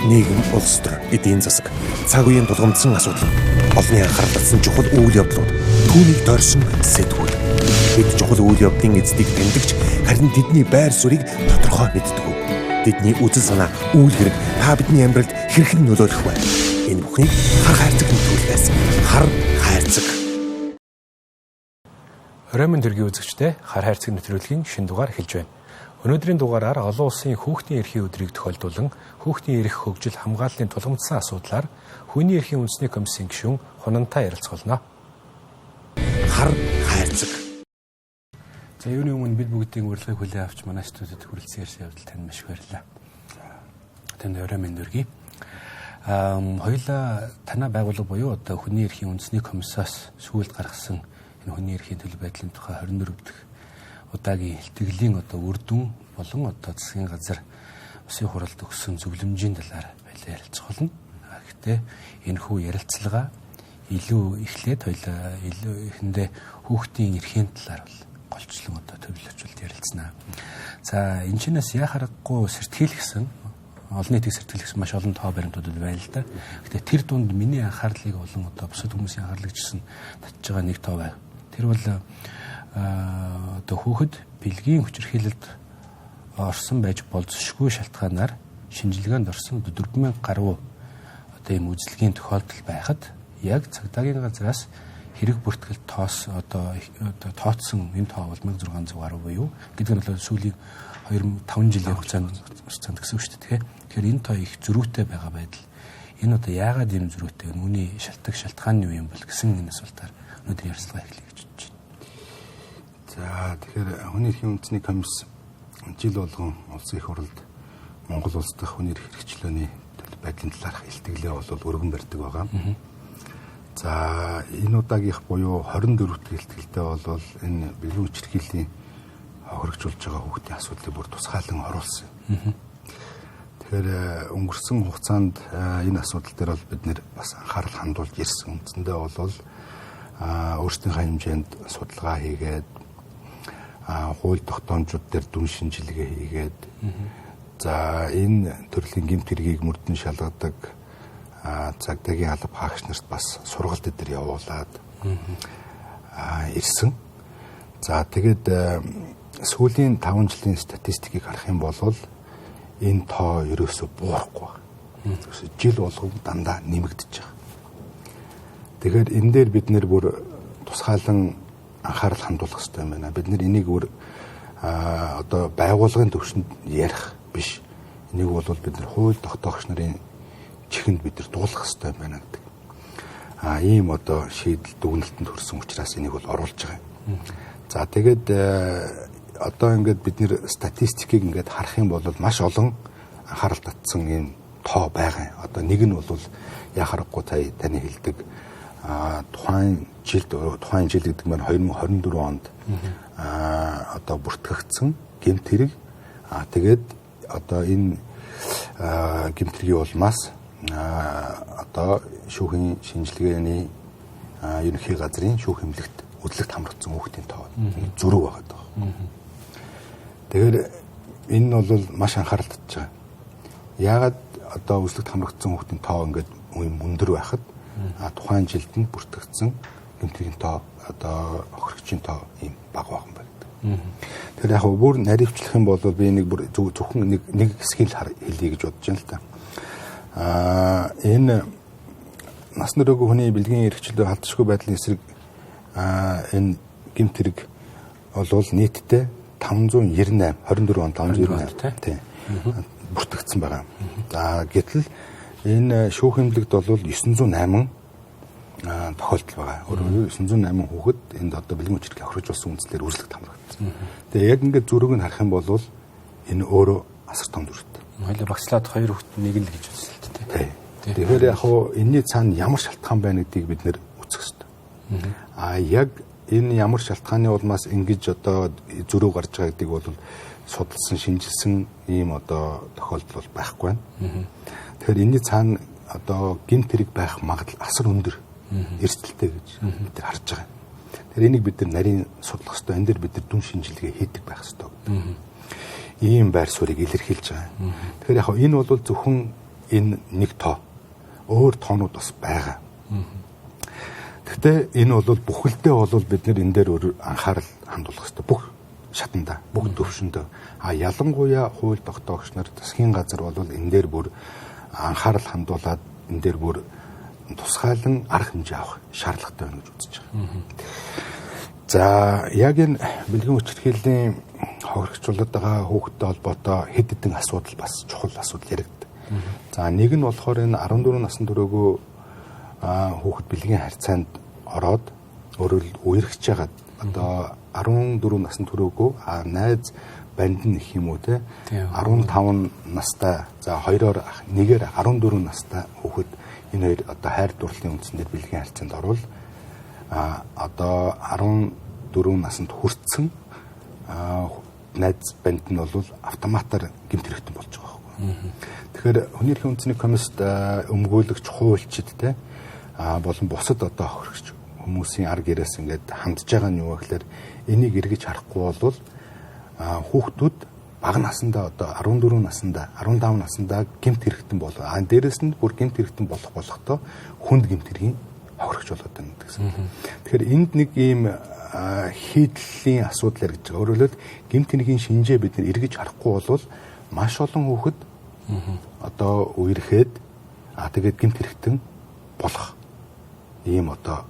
нийгэм, улс төр, эдийн засаг, цаг үеийн тулгамдсан асуудал, олонний анхаарал татсан чухал үйл явдлууд, түүнийг дорсон сэтгүүл. Бид чухал үйл явдлын эздийг тэмдэгч, харин тэдний байр суурийг тодорхой мэддэг. Тэдний үзэл санаа, үйл хэрэг та бидний амьдралд хэрхэн нөлөөлөх вэ? Энэ бүхнийг хар хайрцаг нэвтрүүлгээс хар хайрцаг. Оройн төргийн үзэгчтэй хар хайрцаг нэвтрүүлгийн шинэ дугаар эхэлж байна. Өнөөдрийн дугаараар олон улсын хүүхдийн эрхийн өдрийг тохиолдуулан хүүхдийн эрх хөгжил хамгааллын тулгамдсан асуудлаар Хүний эрхийн үндэсний комиссийн гишүүн Хунантай ярилцгаулна. Хар хайрцаг. За юуны өмнө бид бүгдийн урилгыг хүлээн авч манай студид хүрэлцэн ирсэн явдал танд маш их баярлалаа. Танд оройн төргийн хоёулаа танай байгууллага буюу одоо Хүний эрхийн үндэсний комиссаас сүүлд гаргасан энэ хүний эрхийн төлөв байдлын тухай 24 дахь удаагийн илтгэлийн одоо үр дүн болон одоо засгийн газар Улсын хуралд өгсөн зөвлөмжийн талаар байлаа ярилцах болно. Гэхдээ энэ хүү ярилцлага илүү эхлээд хоёлаа илүү эхэндээ хүүхдийн эрхийн талаар бол голчлон одоо төвлөрчүүлж ярилцсанаа. За энэ чинээс яхарахгүй сэртгийлгсэн олон нийтийг сэртгийлгсэн маш олон тоо баримтууд байна л да. Гэхдээ тэр дунд миний анхаарлыг олон одоо бусад хүмүүсийн анхаарлыг чсэн татж байгаа нэг тоо байв. Тэр бол одоо хүүхэд бэлгийн хүчирхийлэлд орсон байж болзошгүй шалтгаанаар шинжилгээнд орсон 4000 гаруй одоо ийм үзлэгийн тохиолдол байхад яг цагдаагийн газраас хэрэг бүртгэл одоо тооцсон энэ тоо бол 1600 гаруй буюу гэдэг нь бол сүүлийн 5 жилийн хугацаанд гэсэн үг шүү дээ. Тэгэхээр энэ тоо их зөрүүтэй байгаа байдал. Энэ одоо яагаад ийм зөрүүтэй вэ? Үүний шалтгаан нь юу юм бол гэсэн энэ асуултаар өнөөдөр ярилцлага эхлэе гэж бодож байна. За тэгэхээр Хүний эрхийн үндэсний комисс жил болгон улсын их хурлд Монгол улс дахь хүний эрх хэрэгчлөөний төлөв байдлын талаарх илтгэлээ бол өргөн барьдаг байгаа. За энэ удаагийнх буюу 24 дахь илтгэлдээ бол энэ бэлгийн хүчирхийллийн хөргөжүүлж байгаа хүүхдийн асуудлыг бүр тусгаалan оруулсан. Тэгэхээр өнгөрсөн хугацаанд энэ асуудал дээр бол бид нэр бас анхаарал хандуулж ирсэн. Үндсэндээ бол өөрсдийнхөө хэмжээнд судалгаа хийгээд хууль тогтоомжууд дээр дүн шинжилгээ хийгээд за энэ төрлийн гэмт хэргийг мөрдөн шалгадаг цагдаагийн алба хаагч нарт бас сургалт дээр явуулаад ирсэн. За тэгээд сүүлийн 5 жилийн статистикийг харах юм бол энэ тоо ерөөсөө буурахгүй байна. Жил болгон дандаа нэмэгдэж байгаа. Тэгэхээр энэ дээр бид нэр бүр тусгаалan анхаарал хандуулах хэрэгтэй юм байна. Бид нэр энийг бүр одоо байгууллагын төвшөнд ярих биш. Энийг бол бид нэр хууль тогтоогч нарын чихэнд бид нар дуулах хэрэгтэй юм байна гэдэг. Ийм одоо шийдэл дүгнэлтэнд хүрсэн учраас энийг бол оруулж байгаа юм. За тэгээд одоо ингээд бид нэр статистикийг ингээд харах юм бол маш олон анхаарал татсан ийм тоо байгаа. Одоо нэг нь бол яхахгүй таны хэлдэг тухайн жил гэдэг нь 2024 онд одоо бүртгэгдсэн гэмт хэрэг тэгээд одоо энэ гэмт хэргийн улмаас одоо шүүхийн шинжилгээний ерөнхий газрын шүүх эмнэлэгт үдлэгт хамрагдсан хүүхдийн тоо зөрүү байгаа даа. Тэгэхээр энэ нь бол маш анхаарал татж байгаа. Яагаад одоо үдлэгт хамрагдсан хүүхдийн тоо ингээд өндөр байхад тухайн жилд нь бүртгэгдсэн гэмтгийн тоо одоо хохирогчийн тоо ийм бага байгаа юм байна. Тэгэхээр яг бүр наривчлах юм бол би нэг бүр зөвхөн нэг хэсгийг хэлье гэж бодож байна л та. Энэ нас нөрөөгүй хүний бэлгийн эрхчлөө халдшгүй байдлын эсрэг энэ гэмт хэрэг бол нийтдээ 598 24 он 598 тийм бүртгэгдсэн байгаа. За гэтэл энэ шүүх эмнэлэгт бол 908 тохиолдол байгаа. Өөрөөр 908 хүүхэд энд одоо бэлгийн хүчирхэг хохирожулсан үндслээр үржлэгт хамрагдсан. Тэгээ яг ингээд зүрийг нь харах юм бол энэ өөрөө асар том зөрүүтэй. Хоёул багцлаад 2 хүүхэд нэг л гэж үзсэн л дээ. Тэгэхээр яг энэний цаана ямар шалтгаан байна гэдгийг бид нэр үзэх хэрэгтэй. Яг энэ ямар шалтгааны улмаас ингэж одоо зөрүү гарч байгаа гэдгийг бол судалсан, шинжилсэн ийм одоо тохиолдол бол байхгүй байна. Тэгэхээр энэний цаана одоо гэмт хэрэг байх магадлал асар өндөр эрсдэлтэй гэж бид нар харж байгаа. Тэгэхээр энийг бид нар нарийн судлах хэрэгтэй. Энэ дээр бид нар дүн шинжилгээ хийдэг байх хэрэгтэй. Ийм байр суурийг илэрхийлж байгаа. Тэгэхээр яг энэ бол зөвхөн энэ нэг тоо. Өөр тоонууд бас байгаа. Гэхдээ энэ бол бүхэлдээ бол бид нэр энэ дээр анхаарал хандуулах хэрэгтэй. Бүх шатанда, бүх төвшөндөө. Ялангуяа хууль тогтоогч нар засгийн газар бол энэ дээр бүр анхаарал хандуулад энэ дээр бүр тусгайлан арга хэмжээ авах шаардлагатай байна гэж үзэж байгаа. За яг энэ бэлгийн хүчирхийллийн хохирогчулаад байгаа хүүхдтэй холбоотой хэд хэдэн асуудал бас чухал асуудал яригддаг. За нэг нь болохоор энэ 14 насны төрөөгөө хүүхэд бэлгийн харьцаанд ороод өөрөөр үерхэж байгаа одоо 14 насны төрөөгөө найз банд нь их юм уу те 15 настай за хоёроор нэгээр 14 настай хүүхэд энэ хоёр одоо хайр дурлалын үндсээр бэлгийн харьцаанд орвол одоо 14 наснд хүрсэн найз банд нь бол автоматар гэмт хэрэгтэн болж байгаа байхгүй. Тэгэхээр хүний эрхийн үндэсний комиссд өмгөөлөгч хуульчид те болон бусад одоо хохирогч хүмүүсийн арга гэрээс ингээд хандж байгаа нь юу гэхээр энийг эргэж харахгүй бол хүүхдүүд бага наснда одоо 14 наснда 15 наснда гэмт хэрэгтэн болоо. Дээрээс нь бүр гэмт хэрэгтэн болохдоо хүнд гэмт хэргийн хохирогч болоод байна гэсэн. Тэгэхээр энд нэг ийм хийдлийн асуудал яригдж байгаа. Өөрөөр хэлбэл гэмт хэргийн шинжээ бид нэр эргэж харахгүй бол маш олон хүүхэд одоо үерхэд тэгээд гэмт хэрэгтэн болох ийм одоо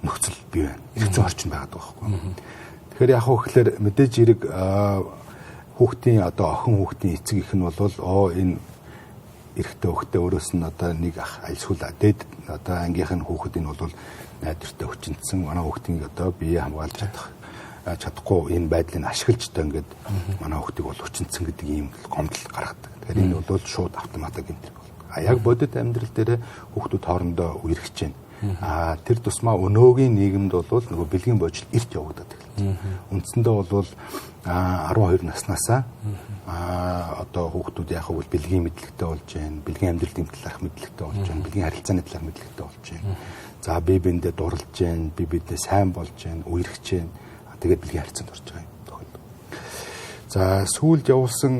нөхцөл бий байна. Хэцүү орчин байгаад байгаа байхгүй. Тэгэхээр яг хөөхлөөр мэдээж хэрэг хүүхдийн одоо охин хүүхдийн эцэг их нь бол энэ эрэгтэй хүүхдээ өөрөөс нь одоо нэг ах альсгул дээд одоо ангийнх нь хүүхэд нь бол найдвартай хүчинтсэн манай хүүхдийн одоо бие хамгаалж чадахгүй энэ байдлыг ашиглаж та ингээд манай хүүхдийг бол хүчинтсэн гэдэг ийм гомдол гаргадаг. Тэгэхээр энэ бол шууд автоматик гэмтэр бол. Яг бодит амьдрал дээр хүүхдүүд хоорондоо үерхэж байна. Тэр тусмаа өнөөгийн нийгэмд бол нөгөө бэлгийн божил эрт явагдаад байна. Үндсэндээ бол 12 наснаасаа одоо хүүхдүүд яг бол бэлгийн мэдлэгтэй болж байна. Бэлгийн амьдрал дэмтлэх мэдлэгтэй болж байна. Бэлгийн харилцааны талаар мэдлэгтэй болж байна. За бие биендээ дурлж байна. Бие биендээ сайн болж байна. Үерхэж байна. Тэгээд бэлгийн харилцаанд орж байгаа юм тохиол. За сүүлд явуулсан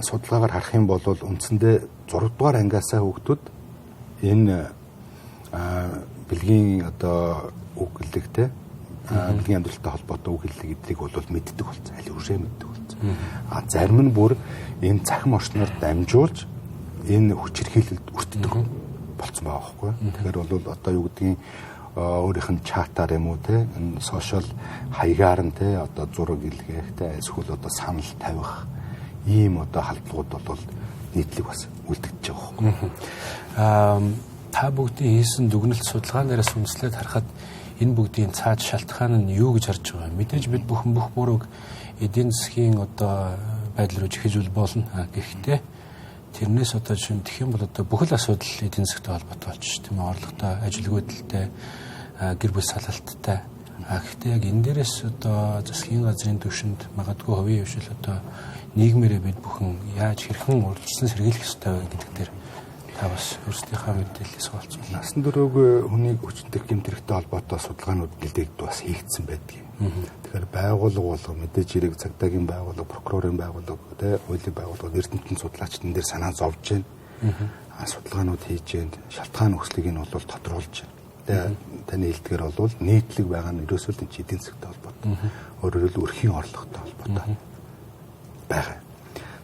судалгаагаар харах юм бол үндсэндээ 6 дугаар ангиасаа хүүхдүүд энэ бэлгийн одоо үг хэллэгтэй бэлгийн амьдралтай холбоотой үг хэллэг эдрийг бол мэддэг болсон. Аль үшээ мэддэг болсон. Зарим нь бүр энэ цахим орчноор дамжуулж энэ хүчирхийлэлд өртдөг болсон байгаа байхгүй. Тэгэхээр бол одоо юу гэдгийг өөрийнх нь чатаар юм уу те энэ сошиал хаягаар нь те одоо зураг илгээх те эсвэл одоо санал тавих ийм одоо халдлагууд бол нийтлэг бас үлдэгдэж байгаа байхгүй. Та бүгдийн хийсэн дүгнэлт судалгаанаас үндэслээд харахад энэ бүгдийн цааш шалтгаан нь юу гэж харж байгаа юм? Мэдээж бид бүхэн бүх бурууг эдийн засгийн одоо байдал руу жихэж болно. Гэхдээ тэрнээс одоо жишээ нь бол одоо бүхэл асуудал эдийн засгийн холбоотой болчих тийм үү? Орлоготой, ажилгүйдэлтэй, гэр бүл салалттай. Гэхдээ яг энэ дээрээс одоо засгийн газрын төвшөнд магадгүй хувийн хвшил одоо нийгмээрээ бид бүхэн яаж хэрхэн урьдчилан сэргийлэх ёстой вэ гэдэг дээр та бас өөрсдийнхөө мэдээлэлээс олцсон. Насан туршид хүнийг хүчтэй гэмт хэрэгтэй холбоотой судалгаанууд бэлдээд бас хийгдсэн байдаг юм. Тэгэхээр байгууллага болго мэдээж хэрэг цагдаагийн байгууллага, прокурорын байгууллага, хуулийн байгууллага, эрдэмтэн судлаачид энэ дээр санаа зовж байна. Судалгаанууд хийж байна. Шалтгаан өгслийг нь бол тодруулж байна. Таны хэлдгээр бол нийтлэг байгаа нь ерөөсөө л эдийн засгийн холбоотой. Өөрөөр хэлбэл өрхийн орлоготой холбоотой байгаа.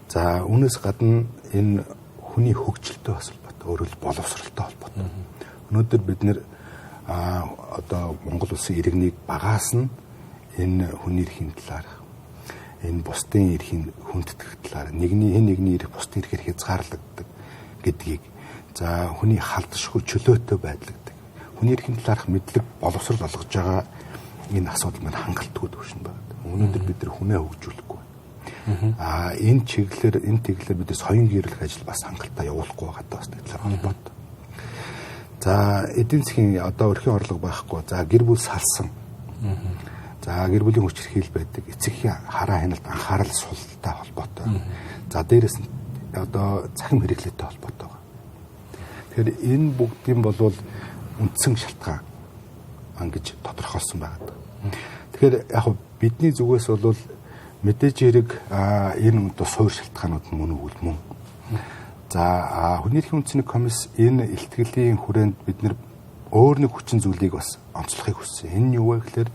За үүнээс гадна энэ хүний хөгжилтэй бас холбоотой, өөрөөр боловсролтой холбоотой. Өнөөдөр бид нэр одоо Монгол улсын иргэнийг багаас нь энэ хүний эрхийн талаар, энэ бусдын эрхийн хүндэтгэх талаар, нэгний эрх бусдын эрхээр хязгаарлагддаг гэдгийг, за хүний халдшгүй чөлөөтэй байдлагддаг. Хүний эрхийн талаарх мэдлэг боловсрол олгож байгаа энэ асуудал маань хангалтгүй төвшин байна. Өнөөдөр бид нар хүнээ хөгжүүлэхгүй. Энэ чиглэлээр бид соён гэрэлх ажил бас хангалттай явуулахгүй байгаадаа бас нэг талаар холбоотой. За эдийн засгийн одоо өрхийн орлого байхгүй. За гэр бүл салсан. За гэр бүлийн хүчирхийл байдаг. Эцэгхийн хараа хяналт анхаарал султай холбоотой. За дээрэс нь одоо цахим хэрэглээтэй холбоотой байна. Тэгэхээр энэ бүгдийн болвол үндсэн шалтгаан гэж тодорхойлсон байгаа. Тэгэхээр яг бидний зүгээс бол мэдээж хэрэг энэ одоо суур шалтгаанууд мөн үгүй мөн. За хүний эрхийн үндэсний комисс энэ илтгэлийн хүрээнд бид нэр өөр нэг хүчин зүйлийг бас онцлохыг хүссэн. Энэ нь юу вэ гэхээр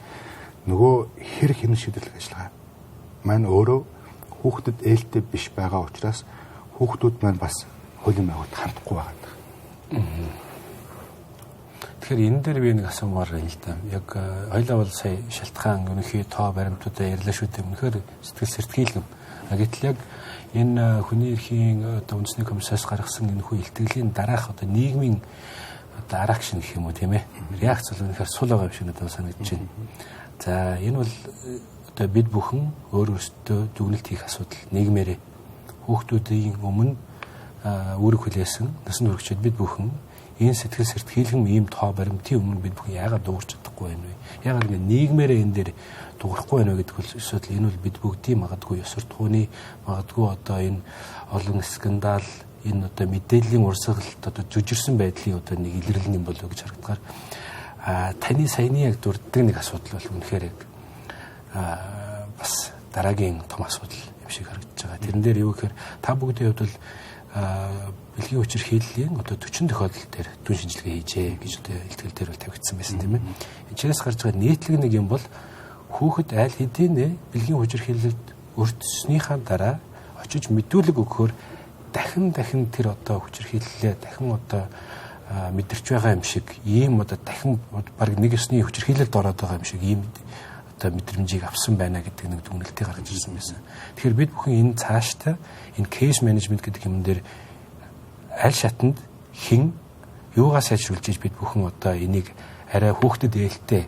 нөгөө хэрэг шийдвэрлэх ажиллагаа маань өөрөө хүүхдэд ээлтэй биш байгаа учраас хүүхдүүд маань бас хуулийн байгууллагад хандахгүй байгаа. Тэгэхээр энэ дээр би нэг асуумаар байна л да. Яг хоёлаа бол сая шалтгаан өнөхий тоо баримтуудаа ярьлаа шүү дээ. Үнэхээр сэтгэл сэртгийлэм. Гэтэл яг энэ хүний эрхийн одоо үндэсний комиссаас гаргасан энэ хүү илтгэлийн дараах одоо нийгмийн одоо аракшн гэх юм уу тийм ээ. Реакц бол үнэхээр сул байгаа юм шиг надад санагдаж байна. За энэ бол одоо бид бүхэн өөрөөсөө дүгнэлт хийх асуудал нийгмээрээ хүүхдүүдийн өмнө үүрэг хүлээсэн насан туршид бид бүхэн энэ сэтгэл сэртгийлэм ийм тоо баримтын өмнө бид бүхэн яагаад дуурч чадахгүй байна вэ? Яагаад ингэ нийгмээрээ энэ дээр дуурахгүй байна вэ гэдэг бол асуудал энэ бол бид бүгдийн магадгүй ёс суртахууны магадгүй одоо энэ олон скандал энэ одоо мэдээллийн урсгалт одоо жүжирсэн байдлын одоо нэг илэрлэл юм болов уу гэж харагдгаар таны саяны яг дурддаг нэг асуудал бол үнэхээр яг бас дараагийн том асуудал юм шиг харагдаж байгаа. Тэрэн дээр юу гэхээр та бүгдийн хувьд бол бэлгийн хүчирхийллийн одоо 40 тохиолдол дээр дүн шинжилгээ хийжээ гэж одоо илтгэл дээр бол тавигдсан байсан тийм ээ. Энэ чирээс гарч байгаа нийтлэг нэг юм бол хүүхэд аль хэдийн бэлгийн хүчирхийлэлд өртснийхаа дараа очиж мэдүүлэг өгөхөөр дахин тэр одоо хүчирхийллээ дахин одоо мэдэрч байгаа юм шиг ийм одоо дахин баг нэг ёсны хүчирхийлэлд ороод байгаа юм шиг ийм одоо мэдрэмжийг авсан байна гэдэг нэг дүгнэлтийг гаргаж ирсэн байсан. Тэгэхээр бид бүхэн энэ цаашдаа энэ кейс менежмент гэдэг юм дээр аль шатанд хэн юугаа сайжруулж иж бид бүхэн одоо энийг арай хүүхдэд ээлтэй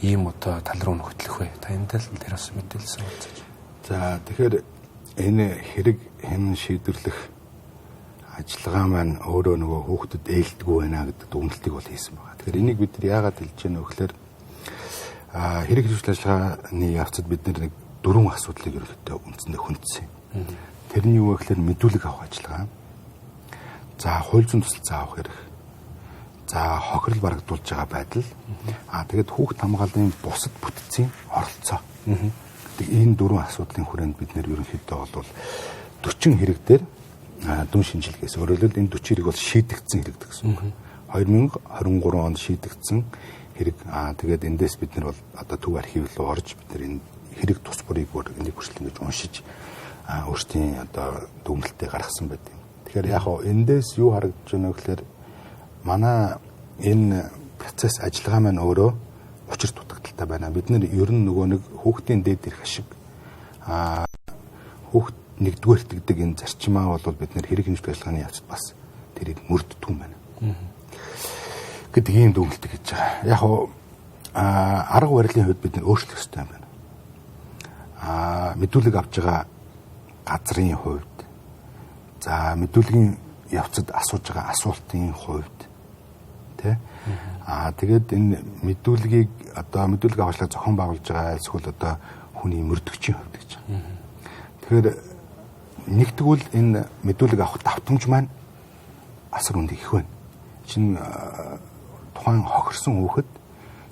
ийм одоо тал руу хөтлөх вэ? Та энэ тал дээр бас мэдээлсэн болцооч. За тэгэхээр энэ хэрэг хэн шийдвэрлэх ажиллагаа маань өөрөө нөгөө хүүхдэд ээлдэггүй байна гэдэг дүгнэлтийг бол хийсэн байна. Тэгэхээр энийг бид нар яагаад хэлж байна вэ гэхээр хэрэг хэрэгжил ажиллагааны явцад бид нэг 4 асуудлыг ерөнхийдөө үндсэндээ хүндсэн. Тэр нь юу вэ гэхээр мэдүүлэг авах ажиллагаа. За хууль зүйн тусалцаа авах хэрэг. За хохирол барагдуулж байгаа байдал. Тэгээд хүүхд хамгааллын бусад бүтцийн оролцоо. Гэдэг энэ 4 асуудлын хүрээнд бид нэр ерөнхийдөө бол 40 хэрэг дээр дүн шинжилгээс өөрөөр хэлбэл энэ 40 хэрэг бол шийдэгдсэн хэрэг гэсэн үг. 2023 онд шийдэгдсэн хэрэг. Тэгээд эндээс бид нар бол одоо төв архив руу орж бид нар энэ хэрэг тус бүрийг энийг хүртэл ингэж уншиж өөрсдийн одоо дүгнэлтээ гаргасан байдаг. Тэгэхээр яг хоо эндээс юу харагдаж байна вэ гэхээр манай энэ процесс ажиллагаа маань өөрөө учир дутагдaltaй байна. Бид нар ер нь нөгөө нэг хүүхдийн дээд ирэх ашиг хүүхд нэгдүгээр итгэдэг энэ зарчмаа бол бид нар хэрэг хэмжлэг ажиллагааны явцад бас тэрийг мөрддөг юм байна. Гэдэг ийм дүгнэлт гэж байгаа. Яг хоо арга барилын хувьд бид нар өөрчлөх ёстой юм байна. Мэдүүлэг авж байгаа газрын хувьд за мэдүүлгийн явцад асууж байгаа асуултын хувьд тий тэгээд энэ мэдүүлгийг одоо мэдүүлэг авахлаа зохион байгуулж байгаа эсвэл одоо хүний мөрдөгчийн хувьд гэж байна. Тэгэхээр нэгтгүүл энэ мэдүүлэг авах давтамж маань асар өндөр их байна. Чин тухайн хохирсон хүүхэд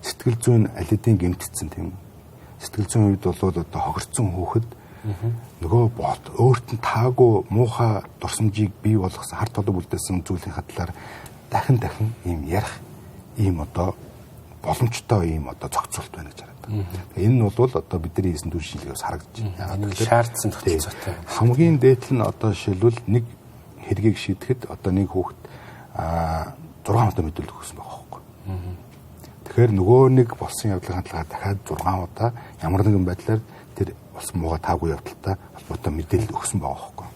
сэтгэл зүйн аль хэдийн гэмтцсэн тийм сэтгэл зүйн үед бол одоо хохирсон хүүхэд нөгөө өөрт нь таагүй муухай дурсамжийг бий болгосон харт толгой үлдээсэн зүйлийн хадлаар дахин ийм ярих ийм одоо боломжтой ийм одоо зохицуулт байна гэж хараад. Энэ нь бол одоо бидний хийсэн дүн шинжилгээс харагдаж байна. Шаардсан тогтолцоотой. Хамгийн дээдл нь одоо жишээлбэл нэг хэргийг шийдэхэд одоо нэг хүүхэд 6 удаа мэдүүлэг өгсөн байгаа байхгүй. Тэгэхээр нөгөө нэг болсон явдлын хандлагаар дахиад 6 удаа ямар нэгэн байдлаар тэр болсон мууга таагүй явдалтай холбоотой мэдээлэл өгсөн байгаа байхгүй.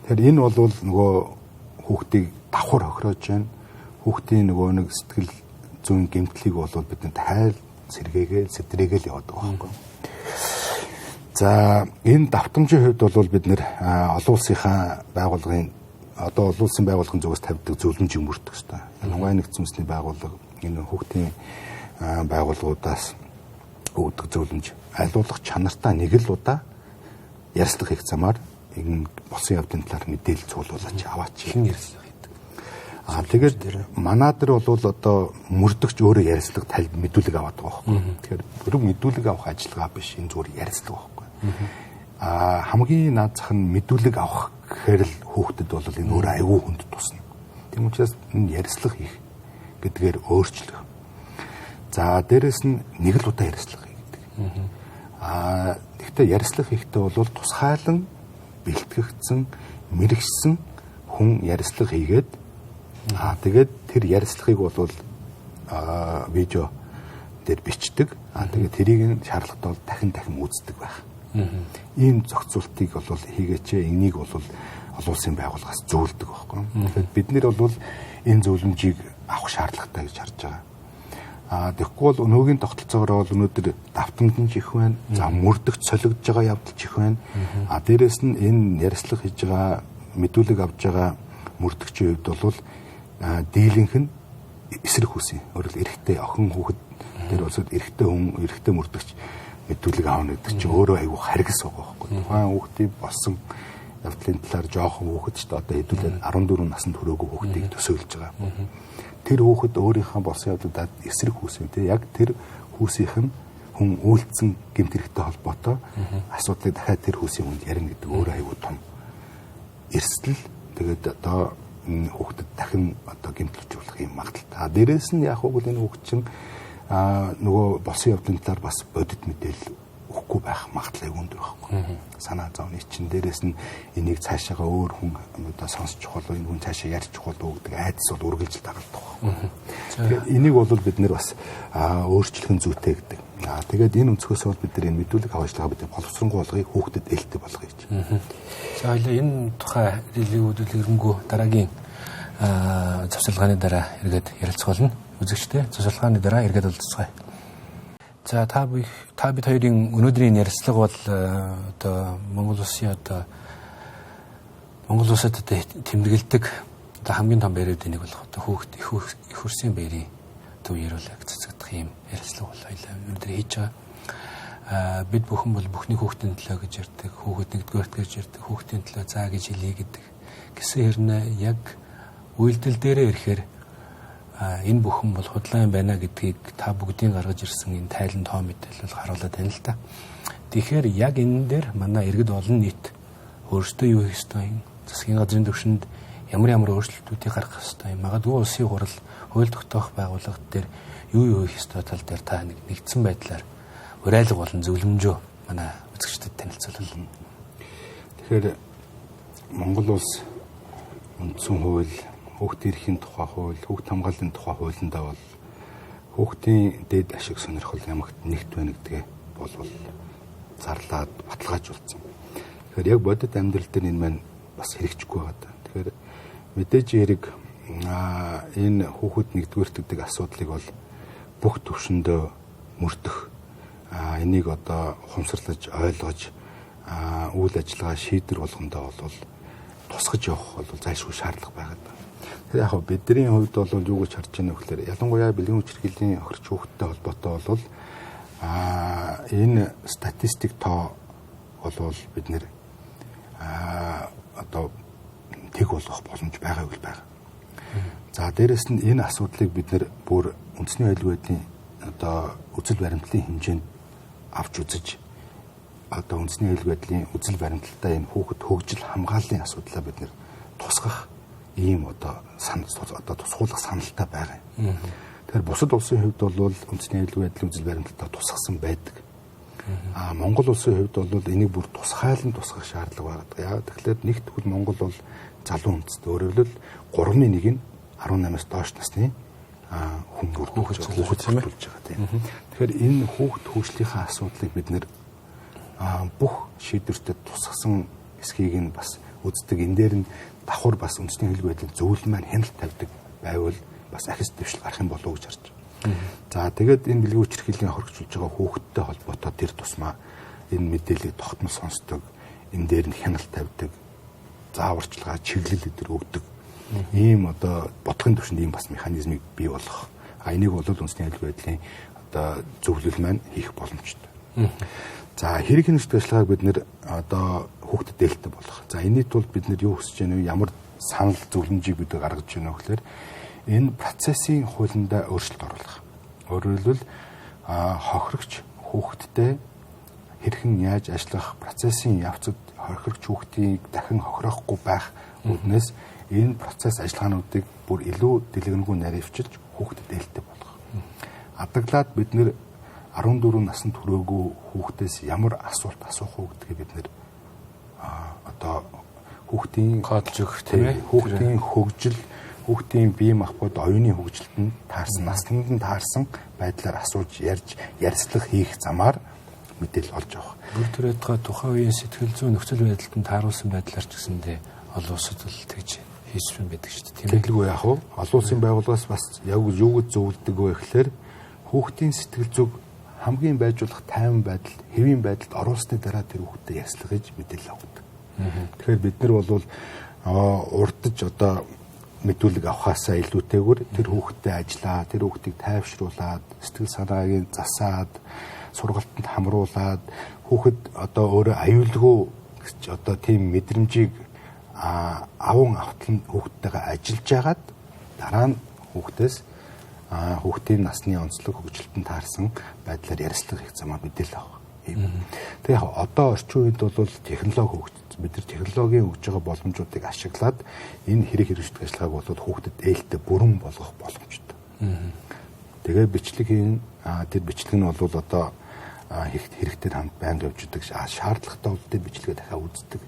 Тэгэхээр энэ бол нөгөө хүүхдийг давхар хохироож байна. Хүүхдийн нөгөө нэг сэтгэл зүйн гэмтлийг бол бид нар тайл сэргээгээл сэтрээгээл яваад байгаа байхгүй. За энэ давтамжийн хувьд бол бид нэр олон улсынхаа байгууллагын одоо олон улсын байгууллагын зүгээс тавьдаг зөвлөмжийг мөрдөх ёстой. Ялангуяа нэгдсэн үндэсний байгууллага энэ хүүхдийн байгууллагуудаас өгдөг зөвлөмж айлуулах чанартай нэг л удаа ярилцлага хийх замаар энэ болсон явдлын талаар мэдээлэл цуглуулж аваач. Хэн ярилцлага хийдэг? Тэгээд манай дээр бол одоо мөрдөгч өөрөө ярилцлага мэдүүлэг аваад байгаа байхгүй. Тэгэхээр зөвхөн мэдүүлэг авах ажиллагаа биш энэ зүгээр ярилцлага байхгүй. хамгийн наад зах нь мэдүүлэг авах гэхээр л хүүхдэд бол энэ өөр аюул хүнд тусна. Тийм учраас энэ ярьслах хийх гэдгээр өөрчлөх. За дээрэс нь нэг л удаа ярьслах хийдэг. Гэхдээ ярьслах хийхдээ бол тусгайлан бэлтгэгдсэн, мэрэгсэн хүн ярьслах хийгээд тэгээд тэр ярьслахыг бол видео дээр бичдэг. Тэгээд тэрийг нь шаардлагатай бол дахин үздэг байх. Ийм зохицуултыг бол хийгээч энийг бол олон улсын байгууллагаас зөвлөдөг байхгүй. Тэгэхээр бид нэр бол энэ зөвлөмжийг авах шаардлагатай гэж харж байгаа. Тэгэхгүй бол өнөөгийн тогтолцоогоор бол өнөөдөр давтамд нь их байна. За мөрдөгч солигдож байгаа явдал их байна. Дээрээс нь энэ ярьслах хийж байгаа мэдүүлэг авж байгаа мөрдөгчийн хувьд бол дийлэнх нь эсрэг хүсье. Өөрөөр эрэгтэй охин хүүхэд дээр болсод эрэгтэй хүн, эрэгтэй мөрдөгч мэдүүлэг аавна гэдэг чинь өөрөө айгүй харгас байгаа байхгүй. Тухайн хүүхдийн болсон явдлын талаар жоохон хүүхэд ч одоо хэдүүлээд 14 наснд хүрээгүй хүүхдийг төсөөлж байгаа. Тэр хүүхэд өөрийнхөө болсон явдлуудад эсрэг хүүсээ тий яг тэр хүүсийнх нь хүн үйлдэлсэн гэмт хэрэгтэй холбоотой асуудлыг дахиад тэр хүүсийн хүнд ярина гэдэг өөрөө айгүй том эрсдэл. Тэгээд одоо хүүхдэд дахин одоо гэмтлүүлжүүлэх юм магадлал. Дээрээс нь яг уу энэ хүүхд чинь нөгөө болсон явдлын талаар бас бодит мэдээлэл өгөхгүй байх магадлал өндөр байхгүй. Санаа зовны чинь дээрээс нь энийг цаашаага өөр хүн одоо сонсч чухал энэ хүн цаашаа ярьж чухал гэдэг айдас бол үргэлжил дагалддаг байхгүй. Тэгэхээр энийг бол бид нэр бас өөрчлөх нь зүйтэй гэдэг. Тэгээд энэ өнцгөөс бол бид нар энэ мэдүүлэг аваачлага бид боловсронгуй болгоё, хүүхдэд ээлтэй болгоё гэж. За хоёлаа энэ тухай хэлэлгүүд дараагийн завсарлагын дараа эргээд ярилцах болно. Үзэгчтэй завсарлагын дараа эргээд уулзцгаая. За та бид хоёрын өнөөдрийн ярилцлага бол одоо Монгол улсын одоо Монгол улсад одоо тэмдэглэдэг одоо хамгийн том баяруудын нэг болох одоо хүүхд их хөрсийн баярын үеэр бол цэцэгдэх юм ярилцлага бол хоёлаа өнөөдөр хийж байгаа. Бид бүхэн бол бүхний хүүхдийн төлөө гэж ярьдаг, хүүхэд нэгдүгээрт гэж ярьдаг, хүүхдийн төлөө заа гэж хэлье гэдэг. Гэсэн хэрнээ яг үйлдэл дээрээ ирэхээр энэ бүхэн бол худлаа юм байна гэдгийг та бүгдийн гаргаж ирсэн энэ тайлан тоо мэдээлэл харуулад байна л та. Тэгэхээр яг энэ дээр манай иргэд олон нийт өөрсдөө юу хийх ёстой юм? Засгийн газрын түвшинд ямар өөрчлөлтүүдийг гаргах ёстой юм? Магадгүй улсын хурал, хууль тогтоох байгууллага дээр юу хийх ёстой тал дээр та нэгдсэн байдлаар урайлга болон зөвлөмжөө манай үзэгчдэд танилцуулна. Тэгэхээр Монгол улс үндсэн хууль, хүүхдийн эрхийн тухай хууль, хүүхд хамгааллын тухай хуулиндаа бол хүүхдийн дээд ашиг сонирхол ямагт нэгт байна гэдгээ бол зарлаад баталгаажуулсан. Тэгэхээр яг бодит амьдрал дээр энэ маань бас хэрэгжихгүй байгаа. Тэгэхээр мэдээж хэрэг энэ хүүхэд нэгдүгээртдэг асуудлыг бол бүх төвшөндөө мөрдөх энийг одоо ухамсарлаж ойлгож үйл ажиллагаа шийдвэр болгондоо бол тусгаж явах бол зайлшгүй шаардлага байгаа. Тэгэхээр яг бидний хувьд бол юу гэж харж байна вэ гэхээр ялангуяа бэлгийн хүчирхийллийн охирч хүүхэдтэй холбоотой бол энэ статистик тоо бол бид нэр одоо тэг болох боломж байгаа үйл байгаа. За дээрэс нь энэ асуудлыг бид нэр бүр үндэсний аюулгүй байдлын одоо үзэл баримтлалын хэмжээнд авч үзэж одоо үндэсний аюулгүй байдлын үзэл баримталтай энэ хүүхэд хөгжил хамгааллын асуудлаа бид нэр тусгах ийм одоо тусгуулах саналтай байгаа юм. Тэгэхээр бусад улсын хувьд бол үндэсний аюулгүй байдлын үзэл баримталтай тусгасан байдаг. Монгол улсын хувьд бол энийг бүр тусгайлан тусгах шаардлага байгаа. Яагаад тэгэхээр нэгт хөл Монгол бол залуу үндэстэй. Өөрөөр хэлбэл 3/1 нь 18-аас доош насны хүн хүүхэд төлж байгаа тийм. Тэгэхээр энэ хүүхэд хөгжлийнхаа асуудлыг бид нэр бүх шийдвэртээ тусгасан эсхийг нь бас үздэг. Энэ дээр нь давхар бас үндэсний аюулгүй байдлын зөвлөл маань хяналт тавьдаг байвал бас ахис дэвшил гарах юм болов уу гэж харж байна. За тэгээд энэ бэлгийн хүчирхийллийн хоригчулж байгаа хүүхэдтэй холбоотой тэр тусмаа энэ мэдээллийг тогтмол сонсдог, энэ дээр нь хяналт тавьдаг, зааварчилгаа чиглэл өдр өгдөг. Ийм одоо бодгын түвшинд ийм бас механизмыг бий болгох. Энийг бол үндэсний аюулгүй байдлын одоо зөвлөл маань хийх боломжтой. За хэрэг хяналтын ажиллагааг бид нэр одоо хүүхдэд дээлтэй болгох. За энэний тулд бид нэр юу хүсэж байна вэ? Ямар санал зөвлөмжийг бид гаргаж байна вэ гэхээр энэ процессын хуулиндаа өөрчлөлт оруулах. Өөрөөр хэлбэл хохирогч хүүхэдтэй хэрхэн яаж ажиллах, процессын явцад хохирогч хүүхдийг дахин хохирохгүй байх үүднээс энэ процесс ажиллагаануудыг бүр илүү дэлгэрэнгүй наривчилж хүүхдэд ээлтэй болгох. Адаглаад бид нэр 14 наснд хүрээгүй хүүхдээс ямар асуулт асуух уу гэдгийг бид нэр одоо хүүхдийн кодж өгөх тийм ээ. Хүүхдийн хөгжил, хүүхдийн бие махбод оюуны хөгжилтөнд таарсан, наснд нь таарсан байдлаар асууж ярьцлах хийх замаар мэдээлэл олж авах. Бүр төрөдгөө тухайн үеийн сэтгэл зүйн нөхцөл байдалд нь тааруулсан байдлаар ч гэсэндээ олон улсад л тэгж хийсэн байдаг шүү дээ. Тэглгүй яах вэ? Олон улсын байгууллагаас бас яг юу гэж зөвлөдөг вэ гэхээр хүүхдийн сэтгэл зүг хамгийн байжуулах тайван байдал, хэвийн байдалд оруулсны дараа тэр хүүхдэд яслах гэж мэдээлэл өгдөг. Тэгэхээр бид нар бол урдж одоо мэдүүлэг авахаасаа илүүтэйгээр тэр хүүхдэд ажиллаа, тэр хүүхдийг тайвшруулад, сэтгэл санааг засаад, сургалтанд хамруулад, хүүхэд одоо өөрөө аюулгүй одоо тийм мэдрэмжийг аван автал хүүхдтэйгээ ажиллаж агаад дараа нь хүүхдээс хүүхдийн насны онцлог хөгжилтөнд таарсан байдлаар ярилцлага хийх замаар мэдээлэл авах. Тэгээ одоо орчин үед бол технологи хөгжиж, бид нар технологийн өгж байгаа боломжуудыг ашиглаад энэ хэрэг хэрэгжүүлэх ажиллагааг бол хүүхдэд ээлтэй бүрэн болгох боломжтой. Тэгээ бичлэг хийн тэр бичлэг нь бол одоо хэрэгтэй хамт байнга явж идэг шаардлагатай бол тэр бичлэгээ дахиад үздэг.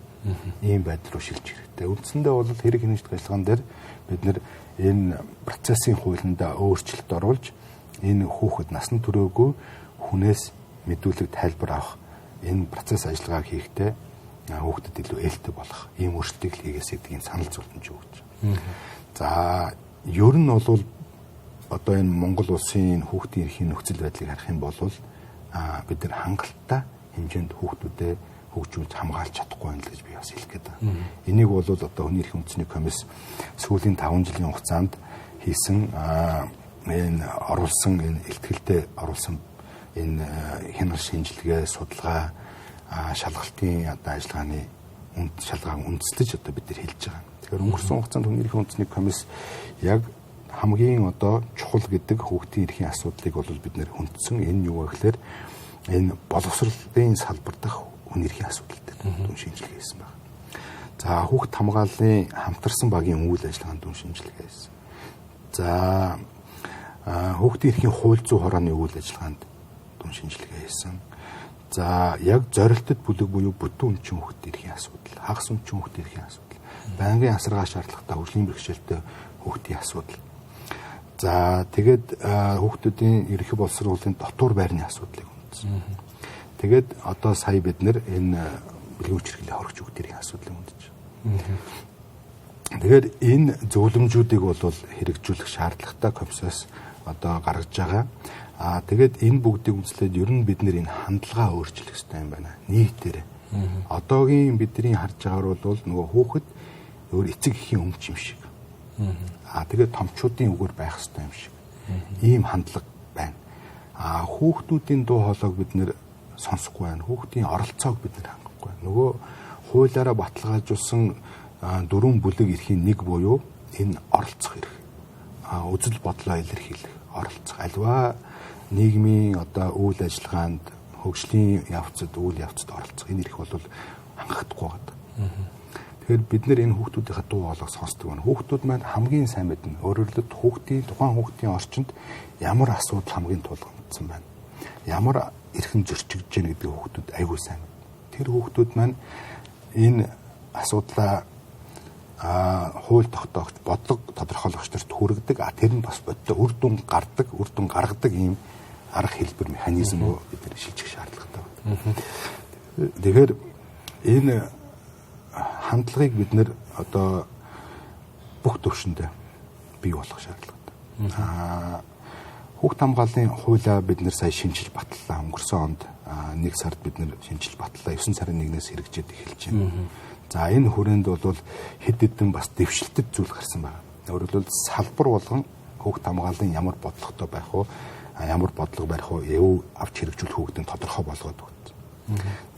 Ийм байдал руу шилжих хэрэгтэй. Үндсэндээ бол хэрэг хэрэгжүүлэх ажиллагаан дээр бид нэр энэ процессын хуулинд өөрчлөлт оруулж энэ хүүхэд насны төрөөгүй хүнээс мэдүүлэг тайлбар авах энэ процесс ажиллагааг хийхдээ хүүхдэд илүү ээлтэй болох ийм өөрчлөлтийг хийгээс гэдгийг санал зовлон өгч. За ер нь бол одоо энэ Монгол улсын хүүхдийн эрхийн нөхцөл байдлыг харах юм бол бид нар хангалттай хэмжээнд хүүхдүүдэд хөгжүүлж хамгаалж чадахгүй байна л гэж би бас хэлэх гээд байна. Энийг бол одоо Хүний эрхийн үндэсний комисс сүүлийн 5 жилийн хугацаанд хийсэн энэ оруулсан энэ илтгэлтэд оруулсан энэ хяналт шинжилгээ, судалгаа, шалгалтын одоо ажиллагааны шалгааг үндэслэж одоо бид нар хэлж байгаа. Тэгэхээр өнгөрсөн хугацаанд Хүний эрхийн үндэсний комисс яг хамгийн одоо чухал гэдэг хүүхдийн эрхийн асуудлыг бол бид нэр хүндсэн. Энэ юу вэ гэхээр энэ боловсролын салбар дах хүний эрхийн асуудал дээр дүн шинжилгээ хийсэн байна. За хүүхд хамгааллын хамтарсан багийн үйл ажиллагаанд дүн шинжилгээ хийсэн. За хүүхдийн эрхийн хууль зүйн хорооны үйл ажиллагаанд дүн шинжилгээ хийсэн. За яг зорилттой бүлэг буюу бүтэн үнчин хүүхдийн эрхийн асуудал, хагас үнчин хүүхдийн эрхийн асуудал, байнгын асаргаа шаардлагатай хөгжлийн бэрхшээлтэй хүүхдийн асуудал. За тэгээд хүүхдүүдийн эрх боловсруулалтын дотор байрны асуудлыг үндэсэн. Тэгээд одоо сая бид нэр энэ бэлгийн хүчирхлийн хоригч хүүхдийн асуудлыг үндэж байна. Тэгээд энэ зөвлөмжүүдийг бол хэрэгжүүлэх шаардлагатай комиссоос одоо гаргаж байгаа. Тэгээд энэ бүгдийг үндэслээд ер нь бид нэр энэ хандлагаа өөрчлөх хэрэгтэй юм байна. Нийтээр. Одоогийн бидний харж байгаагаар бол нөгөө хүүхэд өөр эцэг эхийн өмч юм шиг. Тэгээд томчуудын үгээр байх хэрэгтэй юм шиг. Ийм хандлага байна. Хүүхдүүдийн дуу хоолойг бид нэр сонсохгүй байна. Хүүхдийн оролцоог бид нэр хангахгүй байна. Нөгөө хуулиараа баталгаажуулсан 4 бүлэг эрхийн нэг буюу энэ оролцох эрх. Үзэл бодлоо илэрхийлэх, оролцох. Аливаа нийгмийн одоо үйл ажиллагаанд, хөгжлийн явцад, үйл явцад оролцох энэ эрх бол хангахдаггүй байна. Тэгэхээр бид нэр энэ хүүхдүүдийнхээ дуу хоолойг сонсдог байна. Хүүхдүүд маань хамгийн сайн мэднэ. Өөрөөр хэлбэл тухайн хүүхдийн орчинд ямар асуудал хамгийн тулгамдсан байна. Ямар эрхэм зөрчигдөж байна гэдэг хүүхдүүд айгүй сайн. Тэр хүүхдүүд маань энэ асуудлаа хууль тогтоогч, бодлого тодорхойлогч нарт хүргэдэг. Тэр нь бас бодтой үр дүн гаргадаг ийм арга хэлбэр механизм руу бид нэр шилжих шаардлагатай байна. Тэгэхээр энэ хандлагыг бид нэр одоо бүх төвшөндөө бий болгох шаардлагатай. Хүүхд хамгааллын хуулиа бид нэр сая шинжилж батллаа. Өнгөрсөн онд 1 сард бид нэр шинжилж батллаа. 9 сарын 1-ээс хэрэгжээд эхэлж байна. За энэ хүрээнд бол хэд хэдэн бас дэвшилтэд зүйл гарсан байна. Өөрөөр хэлбэл салбар болгон хүүхд хамгааллын ямар бодлоготой байх вэ? Ямар бодлого барих вэ? Яв авч хэрэгжүүлэх хүүхдийн тодорхой болгоод өгд.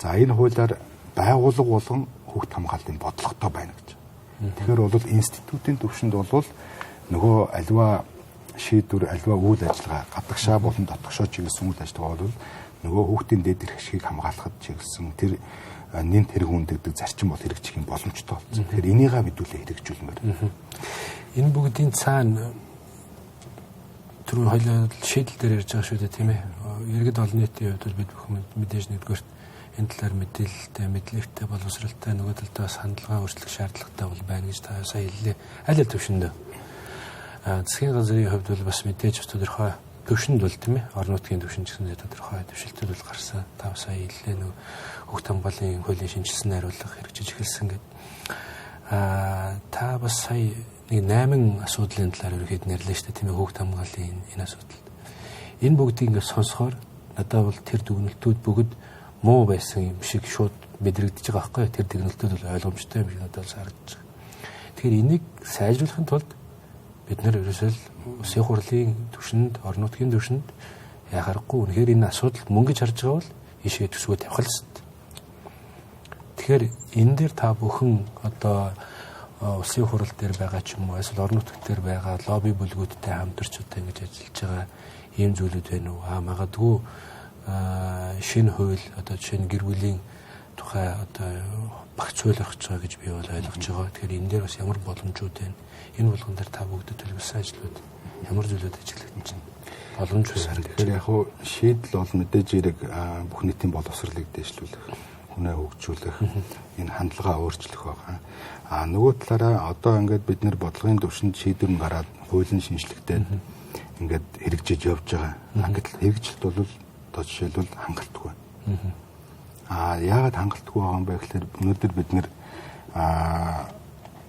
За энэ хуулиар байгууллага болгон хүүхд хамгааллын бодлоготой байна гэж. Тэгэхээр бол институтын төвшөнд бол нөгөө аливаа шийдвэр, аливаа үйл ажиллагаа, гадагшаа болон дотгошоо чиглэсэн үйл ажиллагаа бол нөгөө хүүхдийн дээд эрх ашгийг хамгаалахад чиглэсэн тэр нэмт хэрэг үндэгдэг зарчим бол хэрэгжих юм боломжтой болсон. Тэгэхээр энийгээ мэдүүлээ хэрэгжүүлмээр. Энэ бүгдийн цаана түрүү хоёлаа шийдэл дээр ярьж байгаа шүү дээ, тийм ээ. Иргэд олон нийтийн хувьд бид бүхэн мэдээж нэгдүгээр энэ талаар мэдээлэлтэй, мэдлэгтэй, боловсралтай, нөгөө талдаа бас хандлага өөрчлөх шаардлагатай бол байна гэж та сая хэллээ. Аль төвшөндөө. Засгийн газрын хувьд бол бас мэдээж тодорхой төвшөнд бол тийм ээ. Орон нутгийн төвшин гэсэн тодорхой төвшөлтүүд бол гарсан. Та сая хэллээ нөгөө хөгт хамгааллын хуулийн шинжилсэн хариулах хэрэгжиж эхэлсэн гэдэг. Та бас сая нэг 8 асуудлын талаар ерөөд нэрлээ шүү дээ, тийм ээ. Хөгт хамгааллын энэ асуудал. Энэ бүгдийг ингээд сонсохоор надад бол тэр дүгнэлтүүд бүгд муу байсан юм шиг шууд мэдрэгдэж байгаа байхгүй юу? Тэр дүгнэлтүүд бол ойлгомжтой юм шиг надад санагдаж байгаа. Тэгэхээр энийг сайжруулахын тулд бид нэр ерөөсөө улсын хурлын түвшинд, орон нутгийн түвшинд яхахгүй үнэхээр энэ асуудал мөнгөж харж байгаа бол ишээ төсвөө тавих хэрэгтэй. Тэгэхээр энэ дээр та бүхэн одоо улсын хурал дээр байгаа ч юм уу, эсвэл орон нутгт дээр байгаа лобби бүлгүүдтэй хамтарч одоо ингэж ажиллаж байгаа ийм зүйлүүд байна уу? Магадгүй шинэ хууль одоо жишээ нь гэр бүлийн тухай одоо багц хууль гаргаж байгаа гэж би бол ойлгож байгаа. Тэгэхээр энэ дээр бас ямар боломжууд байна? Энэ болгон дээр та бүгд төлөвлөсөн ажлууд ямар зүйлүүд ажиллагдаж байна? Боломж усаар. Тэгэхээр яг хуу шийдэл бол мэдээж хэрэг бүх нийтийн боловсролыг дэвшлүүлэх, хүнээ хөгжүүлэх, энэ хандлагаа өөрчлөх байгаа. Нөгөө талаараа одоо ингээд бид нэр бодлогын төвшөнд шийдвэр нь гараад хуулийн шинжилгээтэй ингээд хэрэгжиж явж байгаа. Гэтэл хэрэгжилт бол одоо жишээлбэл хангалтгүй. Яагаад хангалтгүй байгаа юм бэ гэхээр өнөөдөр бид нэр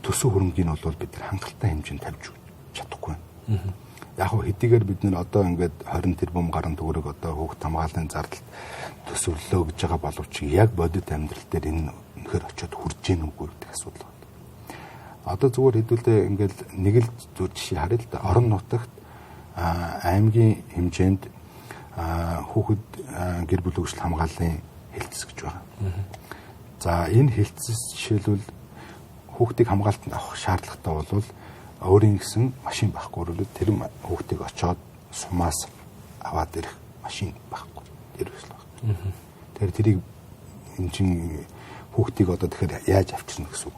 төсөв хөрөнгөний бол бид нар хангалттай хэмжээнд тавьж чадахгүй байна. Яг хөө хэдийгээр бид нэр одоо ингээд 20 тэрбум гаруй төгрөг одоо хөгт хамгааллын зардалд төсөвлөө гэж байгаа боловч яг бодит амьдрал дээр энэ өнөхөр очиод хурж гин үгүй гэдэг асуудал байна. Одоо зүгээр хэдүүлээ ингээд нэг л зүйл жишээ харъя л да. Орон нутагт аймгийн хэмжээнд хүүхэд гэр бүл хөгжил хамгааллын хэлтс гэж байгаа. За энэ хэлтсэс жишээлбэл хүүхдийг хамгаалтанд авах шаардлагатай бол өөрийн гэсэн машин байхгүй бол тэр хүүхдийг очоод сумаас аваад ирэх машин байхгүй. Тэрвэсэл байна. Тэгэхээр тэрийг энэ чинь хүүхдийг одоо тэгэхээр яаж авчирна гэсэн үг.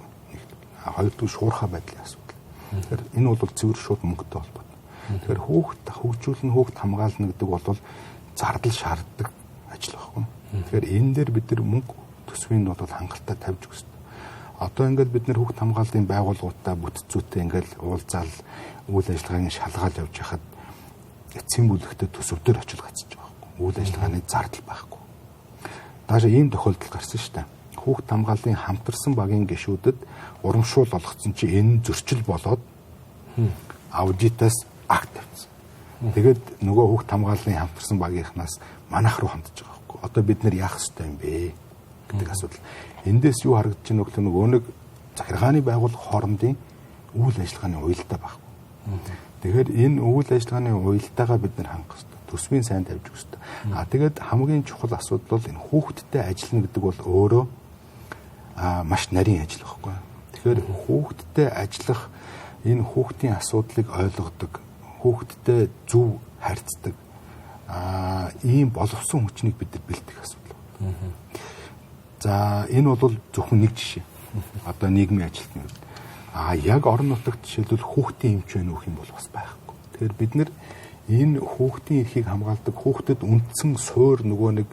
Хоёрдугаар шуурхай байдлын асуудал. Тэгэхээр энэ бол цэвэр шууд мөнгөтэй холбоотой. Тэгэхээр хүүхд хөгжүүлэн хүүхд хамгаална гэдэг бол зардал шаарддаг ажил байхгүй. Тэгэхээр энэ дээр бид нар мөнгө төсвийн бол хангалттай тавьж өгсөн. Одоо ингээд бид нар хүүхд хамгааллын байгууллагуудаа бүтцүүтэй ингээд уулзаал үйл ажиллагааг шалгаал явж хахад эцсийн бүлэгтээ төсөвдөр очил гацж байгаа байхгүй. Үйл ажиллагааны зардал байхгүй. Даашаа ийм тохиолдол гарсан шүү дээ. Хүүхд хамгааллын хамтарсан багийн гишүүдэд урамшуул олгоцсон чи энэ зөрчил болоод аудитаас акт тавьсан. Тэгээд нөгөө хүүхд хамгааллын хамтарсан багийнхнаас манайх руу хандж байгаа байхгүй. Одоо бид нэр яах ёстой юм бэ гэдэг асуудал. Эндээс юу харагдаж байна вэ гэхээр нөгөө нэг захиргааны байгууллага хоорондын үйл ажиллагааны уялдаа байхгүй. Тэгэхээр энэ үйл ажиллагааны уялдаагаа бид нэр хангах ёстой. Төсвийн сайн тавьж өгөх ёстой. Тэгээд хамгийн чухал асуудал бол энэ хүүхдтэй ажиллана гэдэг бол өөрөө маш нарийн ажил байхгүй. Тэгэхээр хүүхдтэй ажиллах энэ хүүхдийн асуудлыг ойлгодог, хүүхдтэй зөв харьцдаг ийм боловсон хүчнийг бид нар бэлдэх асуудал. За энэ бол зөвхөн нэг жишээ. Одоо нийгмийн ажилтны үед. Яг орон нутагт жишээлбэл хүүхдийн эмч байна уу юм бол бас байхгүй. Тэгэхээр бид нар энэ хүүхдийн эрхийг хамгаалдаг, хүүхдэд үндсэн суур нөгөө нэг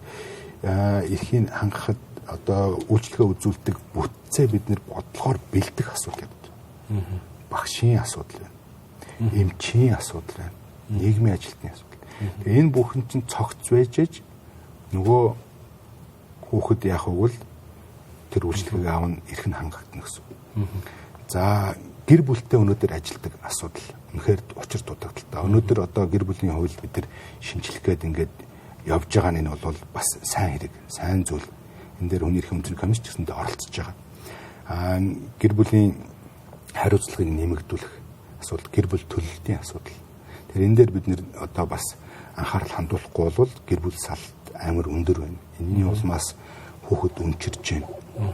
эрхийг хангахад одоо үйлчлэгээ үзүүлдэг бүтцээ бид нэр бодлохоор бэлдэх асуудал явж. Багшийн асуудал байна. Эмчийн асуудал байна. Нийгмийн ажилтны асуудал. Энэ бүхэн чинь цогц байжж нөгөө хүүхэд яах вэ? Тэр үйлчлэгийг аавн эрх нь хангагдана гэсэн. За гэр бүлтэй өнөөдөр ажилладаг асуудал үнэхээр учир дутагдaltaа. Өнөөдөр одоо гэр бүлийн хууль бид нар шинжлэх гээд ингээд явж байгаа нь бол бас сайн хэрэг, сайн зүйл. Энэ дээр хүний эрхийн үндэсний комисс гэсэндээ оролцож байгаа. Гэр бүлийн хариуцлагыг нэмэгдүүлэх асуудал, гэр бүл төлөлтийн асуудал. Тэгэхээр энэ дээр бид нэр одоо бас анхаарал хандуулахгүй бол гэр бүл салт амар өндөр байна. Энэний улмаас хүүхэд өнчирж байна.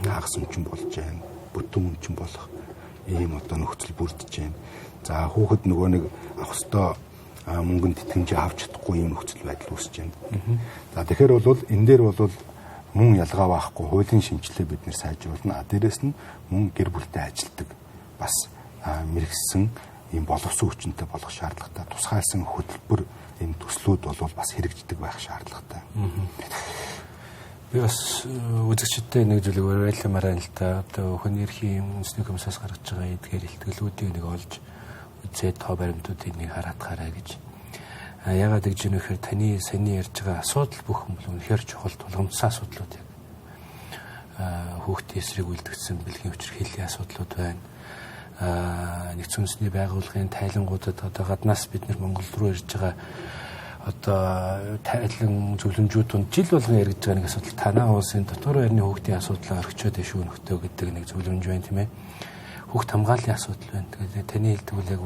Хагас өмчин болж байна. Бүтэн өмчин болох ийм одоо нөхцөл бүрдэж байна. За хүүхэд нөгөө нэг авах ёстой мөнгөнд тэтгэмжээ авч чадахгүй юм нөхцөл байдал үүсэж байна. За тэгэхээр бол энэ дээр бол мөн ялгаа байхгүй хуулийн шинжилгээ бид нэр сайжруулна. Дээрээс нь мөн гэр бүлтэй ажилтдаг бас мэрэгсэн ийм боловсон хүчинтэй болох шаардлагатай. Тусгайлсан хөтөлбөр энэ төслүүд бол бас хэрэгждэг байх шаардлагатай. Би бас үзэгчдтэй нэг зүйлийг уриалмаар байна л да. Одоо хүний эрхийн үндэсний комиссаас гаргаж байгаа эдгээр илтгэлүүдийг нэг олж үзээд тоо баримтуудыг нэг хараад гараа гэж. Яагаад гэж юм нэхэр таны саний ярьж байгаа асуудал бүх юм бол үнэхээр чухал тулгымцсан асуудлууд яг. Хүүхдийн эсрэг үлдгэсэн бэлгийн хүчирхийллийн асуудлууд байна. Нэгдсэн үндэсний байгууллагын тайлангуудад одоо гаднаас бид нар Монгол руу ирж байгаа одоо тайлан зөвлөмжүүд нь жил болгон яригдж байгаа нэг асуудал танаа улсын дотор байрны хүүхдийн асуудлаа орхичоод шүү нөхтөө гэдэг нэг зөвлөмж байна тийм ээ. Хүүхд хамгааллын асуудал байна. Тэгээд таны хэлдэг үл яг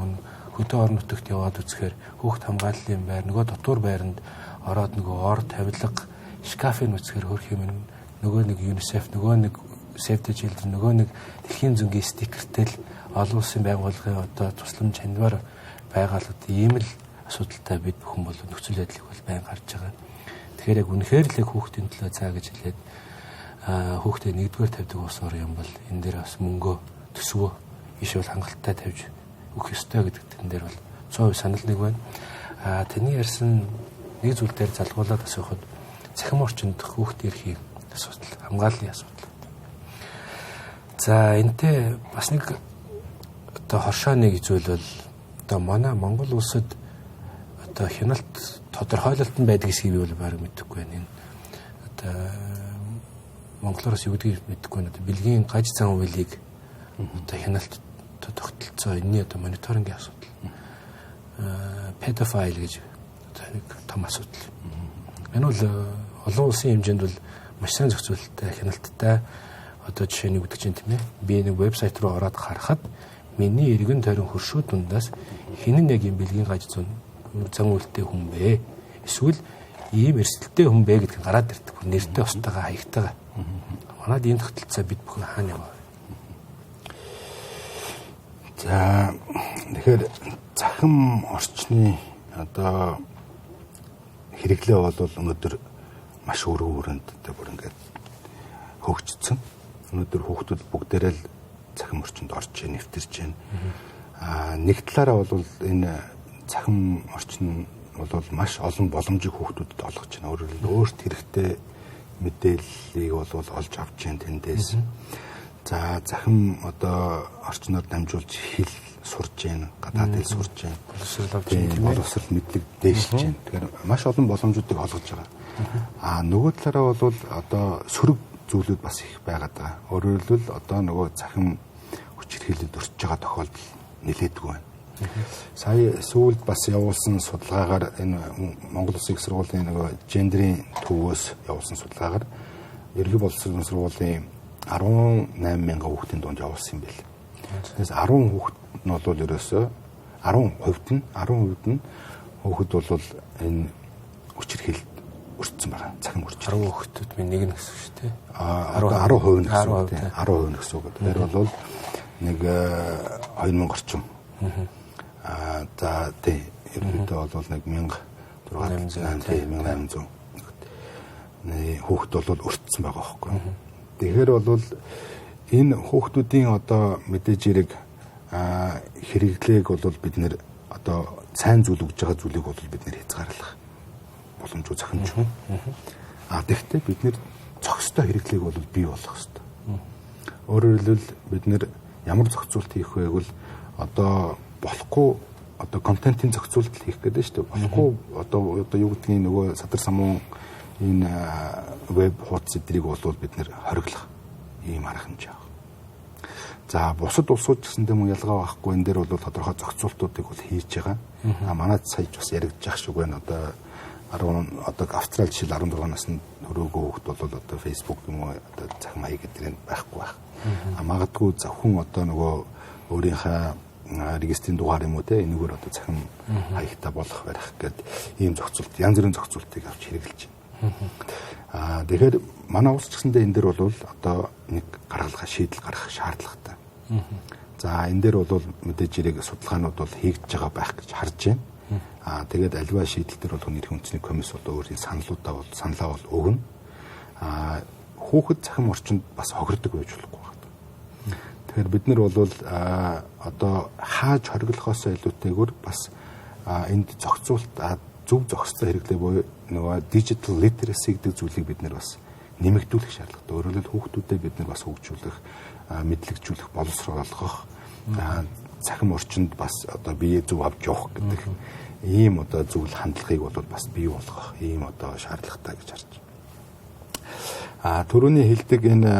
хөдөө орон нутагт яваад үзэхээр хүүхд хамгааллын байр нөгөө дотор байранд ороод нөгөө ор тавилга шкафын үсгээр хөрх юм нөгөө нэг UNICEF нөгөө нэг Save the Children нөгөө нэг дэлхийн зөнгийн стикертэй л олон улсын байгууллагын одоо тусламж хандвар байгууллагад ийм л асуудалтай бид бүхэн бол нөхцөл байдлыг бол байн гарч байгаа. Тэгэхээр яг үнэхээр л хүүхдийн төлөө цаа гэж хэлээд хүүхдээ нэгдүгээр тавьдаг ус ор юм бол энэ дээр бас мөнгөө төсвөө иш бол хангалттай тавьж өгөх ёстой гэдэг тэн дээр бол 100% санал нэг байна. Таны ярьсан нэг зүйл дээр залгуулад асуухад цахим орчинд хүүхдийн эрхийн асуудал, хамгааллын асуудал. За энтэй бас нэг одоо хоршоо нэг зүйл бол одоо манай Монгол улсад одоо хяналт тодорхойлолтон байдаг эсгийг би бол баг мэдэхгүй байна. Энэ одоо монголоос юу гэдгийг мэдэхгүй байна. Одоо бэлгийн гаж зан үйлийг одоо хяналт тогтолцоо энэний одоо мониторингийн асуудал. Pedophile гэж одоо нэг том асуудал. Энэ бол олон улсын хэмжээнд бол маш сайн зохицуулалттай хяналттай одоо жишээний өгдөг чинь тийм ээ. Би нэг вебсайт руу ороод харахад миний эргэн тойрон хөршөө дундаас хинэн яг юм бэлгийн гаж зан үйлтэй хүн бэ? Эсвэл ийм эрсдэлтэй хүн бэ гэдгийг гараад ирдэг. Нэртэй устгаа хаягтайгаа. Манайд энэ тогтолцоо бид бүхэн хаана яваа? За тэгэхээр захим орчны одоо хэрэглээ бол өнөөдөр маш өргөн хүрээнд бүр ингээд хөгжсөн. Өнөөдөр хүүхдүүд бүгдээрээ л захим орчинд орж нэвтэрч байна. Нэг талаараа бол энэ захим орчин бол маш олон боломжийг хүүхдүүдэд олгож байна. Өөрт хэрэгтэй мэдээллийг бол олж авч байна тэндээс. За захим одоо орчноор дамжуулж хэл сурж байна, гадаад хэл сурж байна. Боловсрол мэдлэг дээшилж байна. Тэгэхээр маш олон боломжуудыг олгож байгаа. Нөгөө талаараа бол одоо сөрөг зүйлүүд бас их байгаад байгаа. Өөрөөр хэлбэл одоо нөгөө захим хүчирхийлэлд өртөж байгаа тохиолдол нэлээдгүй байна. Сая сүүлд бас явуулсан судалгаагаар энэ Монгол Улсын их сургуулийн нөгөө гендерийн төвөөс явуулсан судалгаагаар ерөнхий боловсролын сургуулийн 18,000 хүүхдийн дунд явуулсан юм байна. Тэгээс 10 хүүхэд нь бол ерөөсөө 10% нь хүүхэд бол энэ хүчирхийлэлд өртсөн байгаа. Захин хүчирхийлэл. 10 хүүхдүүд минь нэг нь гэсэн шүү дээ. 10% гэсэн үг. Тэгэхээр бол нэг 2000 орчим. За тий ерөнхийдөө бол нэг 1600 хүүхэд бол өртсөн байгаа байхгүй. Тэгэхээр бол энэ хүүхдүүдийн одоо мэдээж хэрэг хэрэглээг бол бид нэр одоо сайн зүйл өгж байгаа зүйлийг бол бид нэр хязгаарлах боломжгүй захимжгүй. Тэгэхдээ бид нэр зохистой хэрэглээг бол бий болгох хэрэгтэй. Өөрөөр хэлбэл бид нэр ямар зохицуулт хийх вэ гэвэл одоо болохгүй одоо контентын зохицуулт хийх гэдэг шүү дээ. Болохгүй одоо юу гэдгийг нөгөө садар самуун энэ веб хуудас эдрийг бол бид нэр хориглох ийм арга хэмжээ авах. За бусад улсууд гэсэндээ мөн ялгаа байхгүй энэ дээр бол тодорхой зохицуултуудыг бол хийж байгаа. Манайд сая бас яригдчих шиг байна. Одоо Австрали жишээл 16 наснд хүрээгүй хүүхд бол одоо Facebook юм уу одоо захим хаяг гэдэг нь байхгүй байх. Магадгүй зөвхөн одоо нөгөө өөрийнхөө регистрийн дугаар юм уу те энэгээр одоо захим хаягтай болох барих гэдэг ийм зохицуулт янз бүрийн зохицуултыг авч хэрэгжилж байна. Тэгэхээр манай улс ч гэсэндээ энэ дээр бол одоо нэг гаргалгаа шийдэл гаргах шаардлагатай. За энэ дээр бол мэдээж хэрэг судалгаанууд бол хийгдэж байгаа байх гэж харж байна. Тэгээд альва шийдэл дээр бол хүний эрхийн үндэсний комисс бол өөрийн саналаа бол өгнө. Хүүхэд цахим орчинд бас хохирдог байж болохгүй байна. Тэгэхээр бид нар бол одоо хааж хориглохоос илүүтэйгээр бас энд зохицуулт зөв зохицол хэрэглээ буюу нөгөө digital literacy гэдэг зүйлийг бид нар бас нэмэгдүүлэх шаардлагатай. Өөрөөр хэлбэл хүүхдүүдэд бид нар бас хөгжүүлэх, мэдлэгжүүлэх, боловсруулах, цахим орчинд бас одоо биеэ зөв авч явах гэдэг ийм одоо зүйл хандлагыг бол бас бий болгох ийм одоо шаардлагатай гэж харж байна. Түрүүний хэлдэг энэ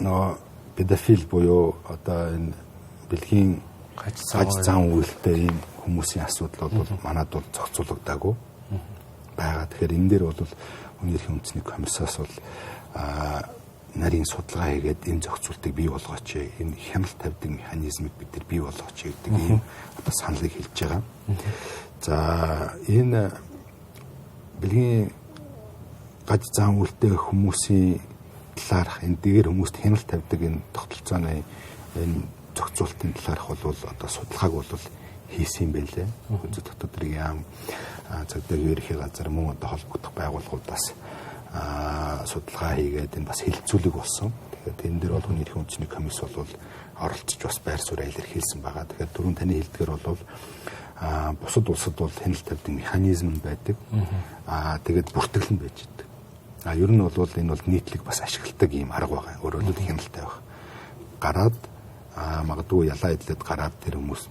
нөгөө педофил буюу одоо энэ бэлгийн гаж зан үйлтэй ийм хүмүүсийн асуудал бол манад бол зохицуулагдаагүй байгаа. Тэгэхээр энэ дээр бол хүний эрхийн үндэсний комиссаас бол нарийн судалгаа хийгээд энэ зохицуултыг бий болгооч, энэ хяналт тавьдаг механизмыг бид нар бий болгооч гэдэг ийм одоо саналыг хэлж байгаа. За энэ бэлгийн гаж зан үйлтэй хүмүүсийн талаарх энэ дээр хүмүүст хяналт тавьдаг энэ тогтолцооны энэ зохицуултын талаарх бол одоо судалгааг бол хийсэн юм байлээ. Үзэл дотоодын яам цагдаагийн ерхий газар мөн одоо холбогдох байгууллагуудаас судалгаа хийгээд энэ бас хилцүүлэг болсон. Тэгэхээр энэ дээр бол хүний эрхийн үндэсний комисс бол оролцож бас байр суурь илэрхийлсэн байгаа. Тэгэхээр түрүүн таны хэлдгээр бол бусад улсад бол хяналт тавьдаг механизм байдаг. Тэгээд бүртгэл нь байж идэг. Ер нь бол энэ бол нийтлэг бас ашигладаг юм арга байгаа. Өөрөөр хэлбэл хяналт тавих. Гараад магадгүй ялаа идлээд гараад тэр хүмүүс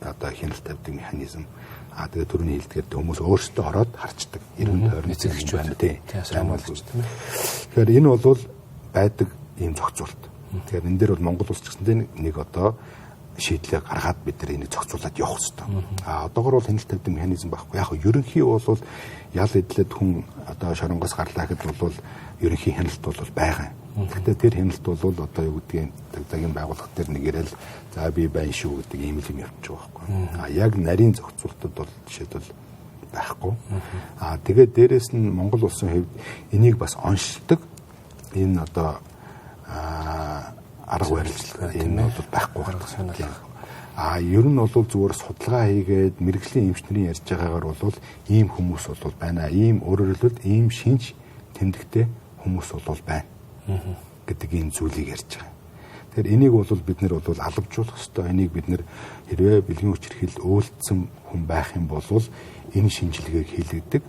одоо хяналт тавьдаг механизм. Тэгээд түрүүний хэлдгээр хүмүүс өөрсдөө ороод харцдаг. Иргэн тойрны эзэгч байна тий. Тэгэхээр энэ бол байдаг ийм зохицуулт. Тэгэхээр энэ дээр бол Монгол улс ч гэсэн нэг одоо шийдлээ гаргаад бид нар энийг зохицуулаад явах хэрэгтэй. Одоогор бол хяналт тавьдаг механизм байхгүй. Яг ерөнхий бол ял идлээд хүн одоо шоронгоос гарлаа гэхэд бол ерөнхий хяналт бол байгаа. Гэхдээ тэр хяналт бол одоо юу гэдгийг тагдагийн байгууллага дээр нэг ирэл за би байна шүү гэдэг ийм л юм явж байгаа байхгүй. Яг нарийн зохицуултад бол жишээлбэл байхгүй. Тэгээд дээрэс нь Монгол улсын хувьд энийг бас онцлдог энэ одоо арга барил энэ бол байхгүй байна. Ер нь бол зүгээр судалгаа хийгээд мэрэгжлийн эмчнэрийн ярьж байгаагаар бол ийм хүмүүс бол байна. Ийм өөрөөр хэлбэл ийм шинж тэмдэгтэй хүмүүс бол байна гэдэг энэ зүйлийг ярьж байгаа. Тэгэхээр энийг бол бид нэр бол алавжуулах ёстой. Энийг бид нэр хэрвээ бэлгийн хүчирхийлэл үйлдсэн хүн байх юм бол энэ шинжилгээг хийлгдэг.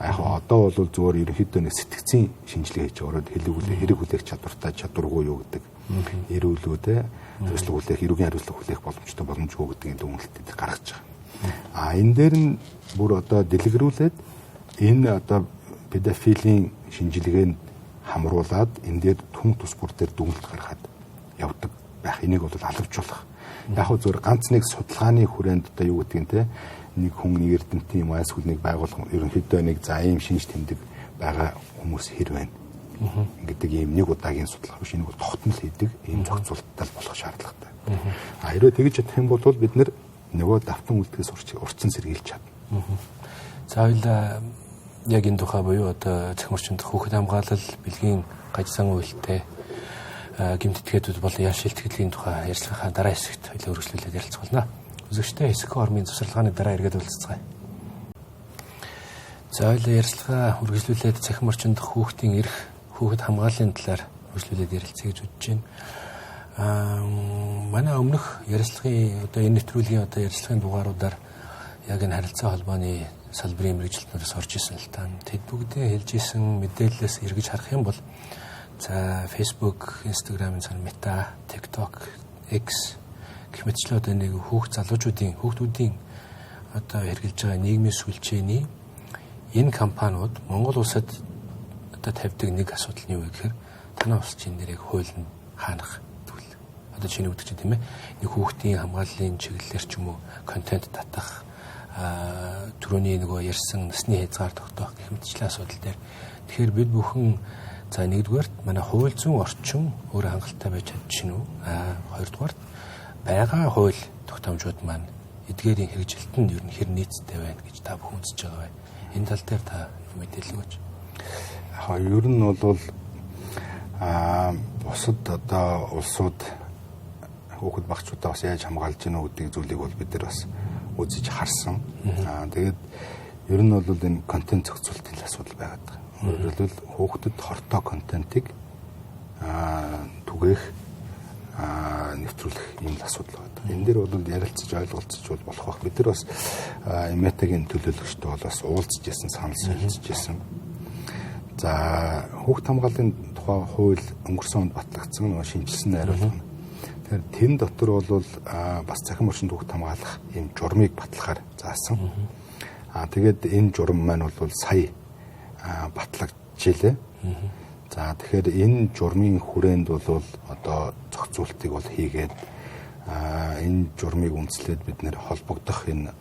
Яг одоо бол зүгээр ерөнхийдөө нэг сэтгцийн шинжилгээ хийж ороод хэрэг хүлээх чадваргүй юу гэдэг. Эрүүлүүдээ төслөг хүлээх, эрүүгийн хариуцлага хүлээх боломжгүй гэдэг энэ дүгнэлтийг гаргаж байгаа. Энэ дээр нь бүр одоо дэлгэрүүлээд энэ одоо педофилийн шинжилгээнд хамруулад энэ дээр түн тус бүр дээр дүгнэлт гаргаад явдаг байх. Энийг бол алавжуулах. Яг хөө зөвөр ганц нэг судалгааны хүрээнд одоо юу гэдгийг те нэг хүн нэг эрдэмтэн юм эсвэл нэг байгууллага ерөнхийдөө нэг за ийм шинж тэмдэг байгаа хүмүүс хэр байна гэдэг ийм нэг удаагийн судалгаа биш. Энийг бол тогтмол хийдэг ийм зохицуулттай болох шаардлагатай. Хэрвээ тэгж чадах юм бол бид нөгөө давтан үлдгээс урьдчилан сэргийлж чадна. За хоёлаа яг энэ тухай буюу одоо цахим орчинд хүүхэд хамгаалал, бэлгийн гаж зан үйлтэй гэмт этгээдүүд болон ял шилтгэлийн тухай ярилцлагаа дараа хэсэгт хоёлаа үргэлжлүүлээд ярилцах болно. Үзэгчтэй хэсэг хормын завсарлагын дараа эргээд уулзцгаая. За хоёлаа ярилцлага үргэлжлүүлээд цахим орчинд хүүхдийн эрх, хүүхэд хамгааллын талаар үргэлжлүүлээд ярилцъя гэж бодож байна. Манай өмнөх ярилцлагын одоо энэ нэвтрүүлгийн одоо ярилцлагын дугааруудаар яг энэ харилцаа холбооны салбарын мэргэжилтнээс орж исэн л таа. Тэд бүгдээ хэлж исэн мэдээлэлээс эргэж харах юм бол за Facebook, Instagram, Meta, TikTok, X гэх мэтчлээ одоо нэг хүүхдүүдийн одоо хэрэгжилж байгаа нийгмийн сүлжээний энэ компаниуд Монгол улсад одоо тавьдаг нэг асуудал нь юу вэ гэхээр танаа улс чинь нэрийг хууль нь хаанах тэгвэл одоо чиний үгдэж тийм ээ нэг хүүхдийн хамгааллын чиглэлээр ч юм уу контент татах түрүүний нөгөө ярьсан насны хязгаар тогтоох гэх мэтчлээ асуудал дээр тэгэхээр бид бүхэн за нэгдүгээрт манай хууль зүйн орчин өөр хангалттай байж чадчихна уу? Хоёрдугаарт байгаа хууль тогтоомжууд маань эдгээрийн хэрэгжилт нь ер нь хэр нийцтэй байна гэж та бүхэн үзэж байгаа бай. Энэ тал дээр та мэдээлэл өгөөч. Ер нь бол бусад одоо улсууд хүүхэд багчуудаа бас яаж хамгаалж гинэ гэдэг зүйлийг бол бид нар бас үзэж харсан. Тэгээд ер нь бол энэ контент зохицуулалтын асуудал байгаад байгаа. Өөрөөр хэлбэл хүүхдэд хортой контентыг түгээх нэвтрүүлэх ийм асуудал байна. Энэ дээр бол ярилцаж ойлголцож болох бах. Бид нар бас Метагийн төлөөлөгчтэй бол бас уулзж ирсэн, санал солилцож ирсэн. За хүүхд хамгааллын тухай хууль өнгөрсөн онд батлагдсан нөгөө шинжилсэн найруулга. Тэгэхээр тэн дотор бол бас цахим орчинд хүүхд хамгаалах ийм журмыг батлахаар заасан. Тэгээд энэ журам маань бол сая батлагдчихлээ. За тэгэхээр энэ журмын хүрээнд бол одоо зохицуултыг бол хийгээд энэ журмыг үндэслээд бид нэр холбогдох энэ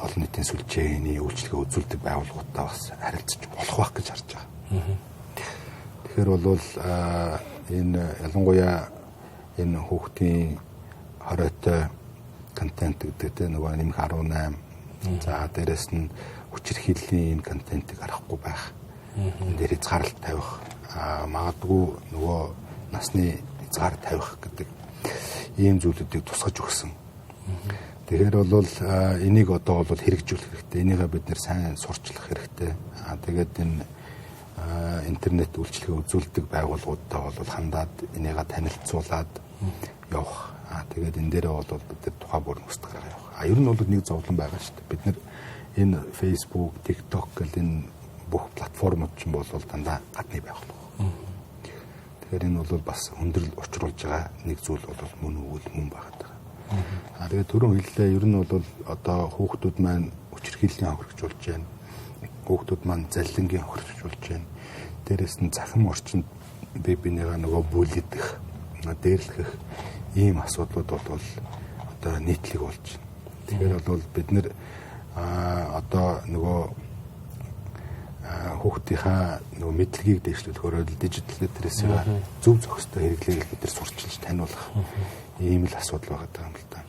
олон нийтийн сүлжээний үйлчлэгээ үзүүлдэг байгууллагуудтай бас харилцаж болох байх гэж харж байгаа. Тэгэхээр бол энэ ялангуяа энэ хүүхдийн хоройтой контент гэдэг нөгөө нэмэх 18 за дээрэс нь хүчирхийллийн энэ контентыг арахгүй байх. Энэ дээр хязгаарлалт тавих, магадгүй нөгөө насны хязгаар тавих гэдэг ийм зүйлүүдийг тусгаж өгсөн. Тэгэхээр бол энийг одоо бол хэрэгжүүлэх хэрэгтэй. Энийгээ бид нэр сайн сурчлах хэрэгтэй. Тэгээд энэ интернет үйлчилгээ үзүүлдэг байгууллагуудтай бол хандаад энийгээ танилцуулаад явах. Тэгээд энэ дээрээ бол бид нар тухай бүр нөхцөл гаргаж явах. Ер нь бол нэг зовлон байгаа шүү дээ. Бид нар энэ Facebook, TikTok гэл энэ бүх платформуд ч бол дандаа гадны байгууллага. Тэгэхээр энэ бол бас өндөрлөл учруулж байгаа нэг зүйл бол мөн үгүй мөн байгаад байгаа. Тэгээд түрүүн хэллээ ер нь бол одоо хүүхдүүд маань хүчирхийллийн хохирогжуулж байна. Хүүхдүүд маань заллингийн хохирогжуулж байна. Дээрээс нь захим орчинд бибинийгаа нөгөө бүлэдэх, дээрлэх ийм асуудлууд бол одоо нийтлэг болж байна. Тэгэхээр бол бид нэр одоо нөгөө хүүхдийнхаа нөгөө мэдлэгийг дэвшлүүлэхээр дижитал литерэсийг зөв зохистой хэрэглэгийг бид нар сурчилж таниулах ийм л асуудал байгаа юм л да.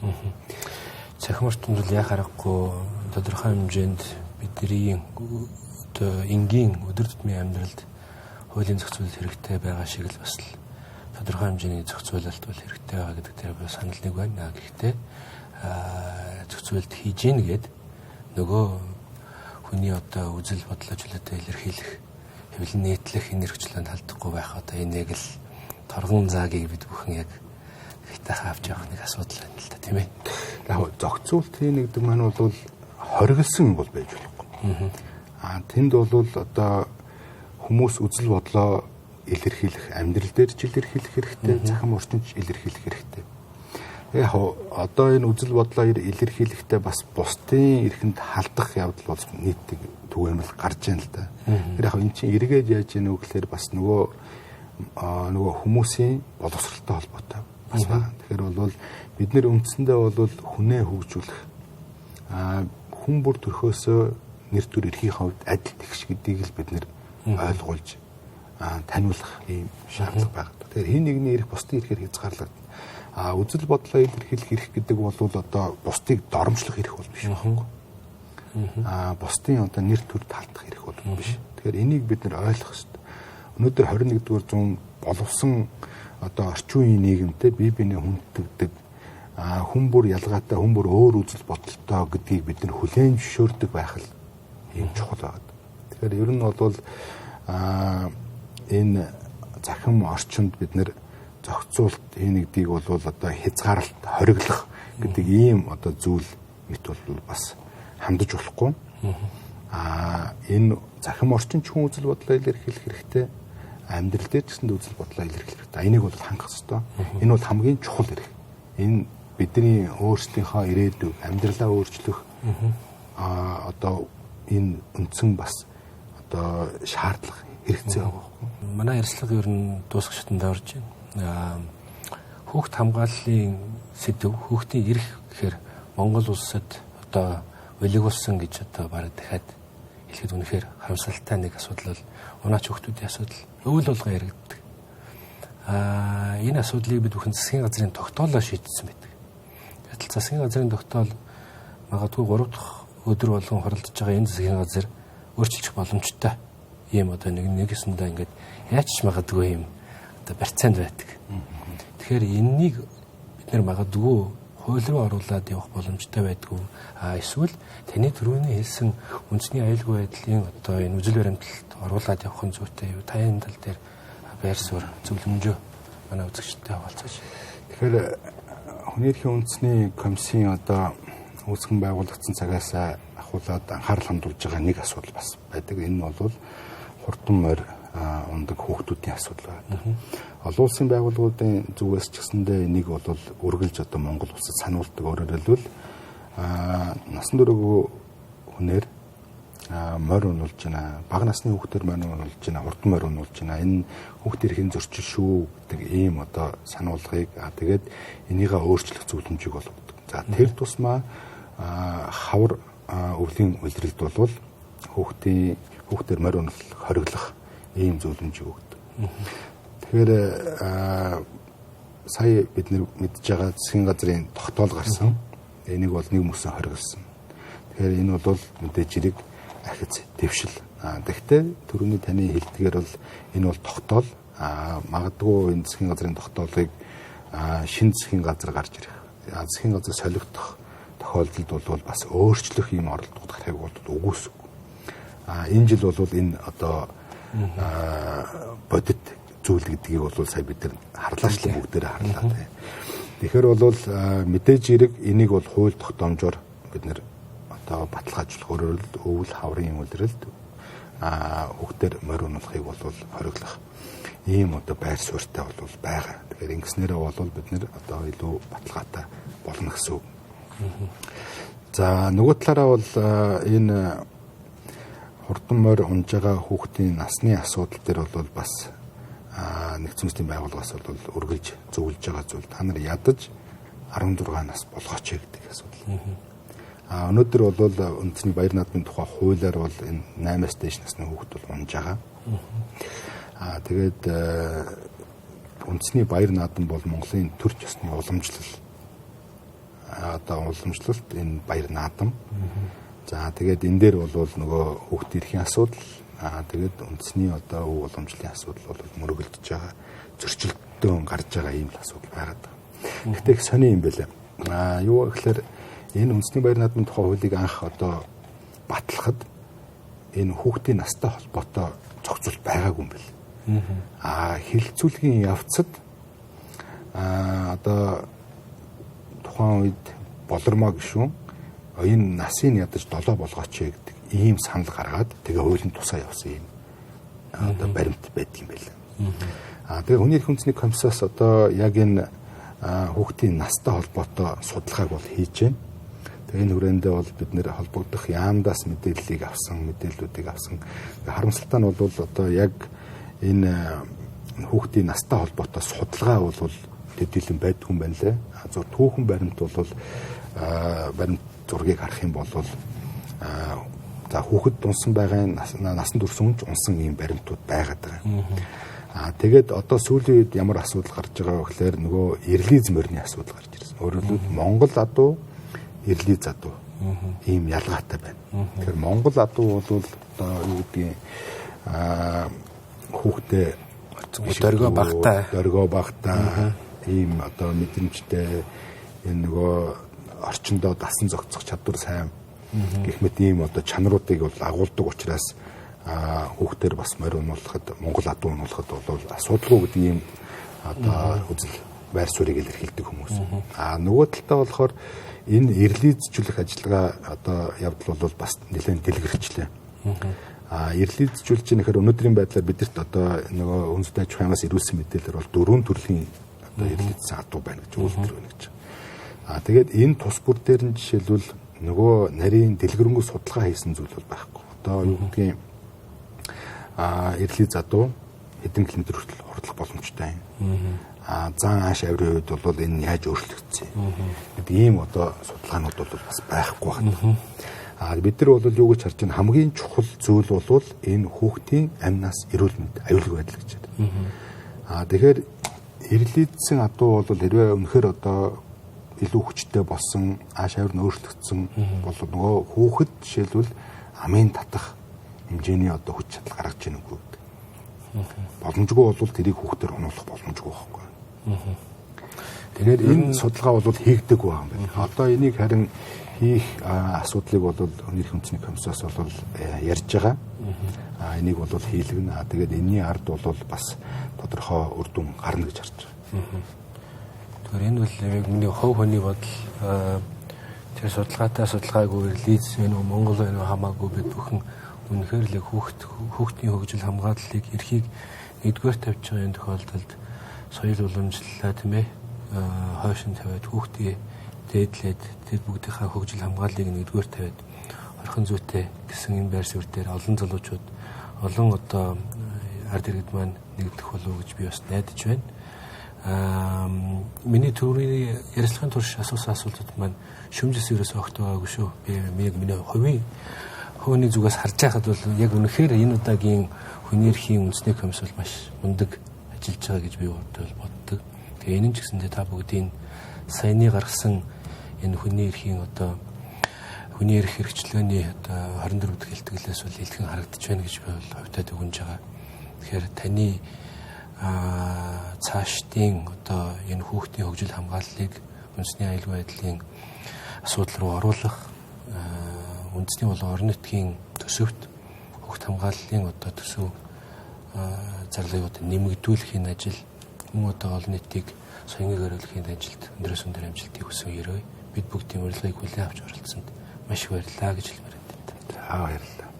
Цахим орчинд бол яа харахгүй тодорхой хэмжээнд бидний одоо энгийн өдөр тутмын амьдралд хуулийн зохицуулалт хэрэгтэй байгаа шиг л бас л тодорхой хэмжээний зохицуулалт бол хэрэгтэй байгаа гэдэг дээр би санал нэг байна. Гэхдээ зохицуулалт хийж гин гээд нөгөө хүний одоо үзэл бодлоо чөлөөтэй илэрхийлэх, хэвлэн нийтлэх энэ хэрэгчлээнд халдахгүй байх одоо энэ яг л торгон заагийг бид бүхэн яг хитаах авч явах нэг асуудал байна л да, тийм ээ. Яг зохицуулт хийгдэг маань бол хориглосон бол байж болохгүй. Тэнд бол одоо хүмүүс үзэл бодлоо илэрхийлэх, амьдрал дээр ч илэрхийлэх хэрэгтэй, захим орчинд ч илэрхийлэх хэрэгтэй. Яг одоо энэ үзэл бодлоо илэрхийлэхдээ бас бусдын эрхэнд халдах явдал бол нийтдэг түгээмэл гарч байна л да. Тэр яг энэ чинь эргээд яаж яах вэ гэхээр бас нөгөө хүмүүсийн боловсролтой холбоотой бас байна. Тэгэхээр бол бид нэр үндсэндээ бол хүнээ хөгжүүлэх хүн бүр төрхөөсөө нэр төр эрхийн хувьд адил тэгш гэдгийг л бид нэр ойлгуулж таниулах ийм шаардлага байна. Тэгэхээр хин нэгний эрх бусдын эрхээр хязгаарлагдана. Үзэл бодлоо илэрхийлэх эрх гэдэг бол одоо бусдыг доромжлох эрх бол биш байхгүй. Бусдын одоо нэр төр талдах эрх бол биш. Тэгэхээр энийг бид нэр ойлгох хэрэгтэй. Өнөөдөр 21-р зуун боловсон одоо орчин үеийн нийгэмтэй бие биенээ хүндэгдэг хүн бүр ялгаатай, хүн бүр өөр үзэл бодолтой гэдгийг бид нэр хүлээн зөвшөөрдөг байх л ийм чухал байна. Тэгэхээр ер нь бол энэ захим орчинд бид нэр зохицуулт хийгдгийг бол одоо хязгаарлалт хориглох гэдэг ийм одоо зүйл мэт бол бас хандаж болохгүй. Энэ захим орчин ч хүн үзэл бодлоо илэрхийлэх хэрэгтэй. Амьдрал дээр ч гэсэн үзэл бодлоо илэрхийлэх хэрэгтэй. Энийг бол хангах ёстой. Энэ бол хамгийн чухал хэрэг. Энэ бидний өөрсдийнхөө ирээдүйг, амьдралаа өөрчлөх одоо энэ үндсэн бас одоо шаардлага хэрэгцээ байгаа. Манай ярилцлага ер нь дуусах шатанд орж байна. Хүүхд хамгааллын сэдв, хүүхдийн эрх гэхээр Монгол улсад одоо улигулсан гэж одоо бараг дахиад хэлэхэд үнэхээр харамсалтай нэг асуудал бол унаач хүүхдүүдийн асуудал өвөл болгоо яригддаг. Энэ асуудлыг бид бүхэн засгийн газрын тогтоолоор шийдсэн байдаг. Гэтэл засгийн газрын тогтоол магадгүй 3 дахь өдөр болгон хоролдож байгаа энэ засгийн газар өөрчилчих боломжтой. Ийм одоо нэгэсэндээ ингээд яаж ч магадгүй юм одоо процент байдаг. Тэгэхээр энэнийг бид нэр магадгүй хууль руу оруулаад явах боломжтой байдгүй. Эсвэл таны түрүүний хэлсэн үндэсний аюулгүй байдлын одоо энэ үжил баримталд оруулаад явах нь зүйтэй юу? Та энэ тал дээр байр суурь зөвлөмжөө манай үзэгчтэй хаваалцаач. Тэгэхээр хүний эрхийн үндэсний комиссийн одоо үүсгэн байгуулагдсан цагаас ахуулаад анхаарал хандуулж байгаа нэг асуудал бас байдаг. Энэ нь бол хурдан морь ундаг хүүхдүүдийн асуудал байна. Олон улсын байгууллагуудын зүгээс ч гэсэндээ энийг бол үргэлж одоо Монгол улсад сануулдаг. Өөрөөр хэлбэл насан туршгүй хүнээр морь унуулж байна. Бага насны хүүхдэр морь унуулж байна. Хурдан морь унуулж байна. Энэ хүүхд эрхийн зөрчил шүү гэдэг ийм одоо сануулгыг тэгээд энийгээ өөрчлөх зөвлөмжийг болгодог. За тэр тусмаа хавар өвлийн улиралд бол хүүхдэр морь унуулах хориглох ийм зөвлөмжийг өгдөг. Тэгэхээр сая бид мэдж байгаа засгийн газрын тогтоол гарсан. Энийг бол нэг мөсөн хориглосон. Тэгэхээр энэ бол мэдээж хэрэг ахиц дэвшил. Гэхдээ түрүүний таны хэлдгээр бол энэ бол тогтоол. Магадгүй энэ засгийн газрын тогтоолыг шинэ засгийн газар гарч ирэх. Засгийн газар солигдох тохиолдолд бол бас өөрчлөх юм оролдогд гарахыг бол үгүйсэв. Энэ жил бол энэ одоо бодит зүйл гэдгийг бол сая бид нар харлаачлаа бүгдээрээ харлаа. Тэгэхээр бол мэдээж хэрэг энийг бол хууль тогтоомжоор бид нар одоо баталгаажуулах өөрөөр өвөл хаврын улиралд хүүхдэр морь унуулахыг бол хориглох ийм одоо байр суурьтай бол байгаа. Тэгэхээр ингэснээрээ бол бид нар одоо илүү баталгаатай болно гэсэн үг. За нөгөө талаараа бол энэ хурдан морь унж байгаа хүүхдийн насны асуудал дээр бол бас нэгдсэн үндэсний байгууллагаас бол үргэлж зөвлөж байгаа зүйл. Та нар ядаж 16 нас болгооч гэдэг асуудал. Өнөөдөр бол үндэсний баяр наадмын тухай хуулиар бол энэ 8-аас дээш насны хүүхд бол унж байгаа. Тэгээд үндэсний баяр наадам бол Монголын төр ёсны уламжлал. Одоо уламжлалт энэ баяр наадам. За тэгээд энэ дээр бол нөгөө хүүхдийн эрхийн асуудал тэгээд үндэсний одоо өв уламжлалын асуудал бол мөрөгөлдөж байгаа. Зөрчилдөөн гарч байгаа ийм л асуудал байгаад байгаа. Гэхдээ их сони юм байлаа. Юу гэхээр энэ үндэсний баяр наадмын тухай хуулийг анх одоо батлахад энэ хүүхдийн настай холбоотой зохицуулт байгаагүй юм байна. Хилцүүлгийн явцад одоо тухайн үед болормоо гişүүн энэ насыг ядаж 7 болгооч гэдэг ийм санал гаргаад тэгээ хуулийн тусаа явсан юм. Одоо баримт байдаг юм байна. Тэгээ хүний эрхийн үндэсний комиссаас одоо яг энэ хүүхдийн настай холбоотой судалгааг бол хийж байна. Тэгээ энэ хүрээндээ бол бид нэр холбогдох яамдаас мэдээллүүдийг авсан. Харамсалтай нь бол одоо яг энэ хүүхдийн настай холбоотой судалгаа бол төдийлөн байдгүй юм байна лээ. Зөв түүхэн баримт бол баримт зургийг харах юм бол за хүүхэд унсан байгаа насан турш унсан ийм баримтууд байгаад байгаа. Тэгээд одоо сүүлийн үед ямар асуудал гарч байгаа вэ гэхээр нөгөө эрлиз морины асуудал гарч ирсэн. Өөрөөр хэлбэл Монгол адуу, эрлиз адуу ийм ялгаатай байна. Тэгэхээр Монгол адуу бол одоо юу гэдгийг хүүхдээ дөргөө багтаа ийм одоо мэдрэмжтэй энэ нөгөө орчиндөө дасан зохицох чадвар сайн гэх мэт ийм одоо чанаруудыг бол агуулдаг учраас хүүхдээр бас морь унуулахад Монгол адуу унуулахад бол асуудалгүй гэдэг ийм одоо үзэл байр суурийг илэрхийлдэг хүмүүс. Нөгөө талдаа болохоор энэ эрлийзжүүлэх ажиллагаа одоо явдал бол бас нэлээд дэлгэрчлээ. Эрлийзжүүлж нэхэр өнөөдрийн байдлаар бидэрт одоо нөгөө үндэсний аж ахуйнаас ирүүлсэн мэдээлэлээр бол 4 төрлийн одоо эрлийз адуу байна гэж үйлдэл байна гэж. Тэгээд энэ тус бүр дээр нь жишээлбэл нөгөө нарийн дэлгэрэнгүй судалгаа хийсэн зүйл бол байхгүй. Одоо юу гэдгийг эрлийз адуу хэдэн километр хүртэл хордлох боломжтой юм. Зан ааш авирын үед бол энэ яаж өөрчлөгдсөн юм. Гэдэг ийм одоо судалгаанууд бол бас байхгүй байна. Бид нар бол юу гэж харж байна, хамгийн чухал зүйл бол энэ хүүхдийн амнаас эрүүл мэнд аюулгүй байдал гэж байна. Тэгэхээр эрлийзсэн адуу бол хэрвээ үнэхээр одоо илүү хүчтэй болсон, ааш авир нь өөрчлөгдсөн бол нөгөө хүүхэд жишээлбэл амын татах хэмжээний одоо хүч чадал гаргаж ийн үгүй гэдэг. Боломжгүй бол тэрийг хүүхдээр унуулах боломжгүй байхгүй. Тэгээд энэ судалгаа бол хийгдэг байгаа юм байна. Одоо энийг харин хийх асуудлыг бол Хүний эрхийн үндэсний комиссаас бол ярьж байгаа. Энийг бол хийлгэнэ. Тэгээд энэний ард бол бас тодорхой үр дүн гарна гэж харж байгаа. Тэгэхээр энэ бол яг миний хувь хүний бодол тэр судалгаатай судалгаагүй лиц вэ нөө Монгол вэ нөө хамаагүй бид бүхэн үнэхээр л хүүхдийн хөгжил хамгааллыг эрхийг нэгдүгээр тавьж байгаа энэ тохиолдолд соёл уламжлалаа тийм ээ хойшин тавиад хүүхдийн дээдлээд тэр бүгдийнхээ хөгжил хамгааллыг нэгдүгээр тавиад орхон зүйтэй гэсэн энэ байр суурь дээр олон залуучууд олон одоо ард иргэд маань нэгдэх болов уу гэж би бас найдаж байна. Миний төрийн ярилцлагын турш асуусан асуултууд маань шүмжлэс ерөөс огт байгаагүй шүү. Би яг миний хувийн зүгээс харж байхад бол яг үнэхээр энэ удаагийн Хүний эрхийн үндэсний комисс бол маш мундаг ажиллаж байгаа гэж би боддог. Тэгээ энэ ч гэсэндээ та бүгдийн саяны гаргасан энэ хүний эрхийн одоо хүний эрх хэрэгчлөөний одоо 24 дахь хэлтгэлээс бол илтгэн харагдаж байна гэж би бол хувьдаа дүгнэж байгаа. Тэгэхээр таны цаашдын одоо энэ хүүхдийн хөгжил хамгааллыг үндэсний аюулгүй байдлын асуудал руу оруулах үндэсний болон орон нутгийн төсөвт хүүхд хамгааллын одоо төсөв зарлыг одоо нэмэгдүүлэхийн ажил мөн одоо олон нийтийг соёныг өрөөлөхийн ажилд өндрөөс өндөр амжилтыг хүсэн ерөө бид бүгдийн урилгыг хүлээн авч оролцсонд маш их баярлалаа гэж хэлмээр байна. Баярлалаа.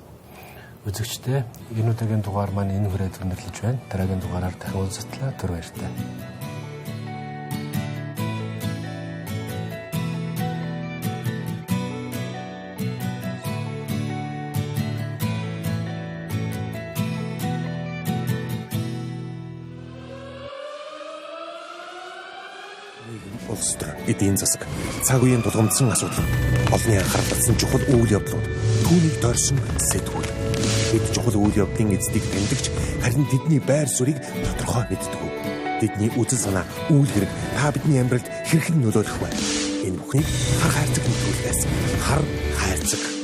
Үзэгчдээ энэ удаагийн дугаар маань энэ хүрээд өндөрлөж байна. Дараагийн дугаараар дахин уулзтлаа. Түр баярлалаа. Улс төр, эдийн засаг, цаг үеийн тулгамдсан асуудал, олонний анхаарал татсан чухал үйл явдлууд, түүнийг дорсон сэтгүүл. Бид чухал үйл явдлын эздийг тэмдэгч харин тэдний байр суурийг тодорхой мэддэг. Тэдний үзэл санаа, үйл хэрэг та бидний амьдралд хэрхэн нөлөөлөх вэ? Энэ бүхнийг хар хайрцаг нөхцөлөөс хар хайрцаг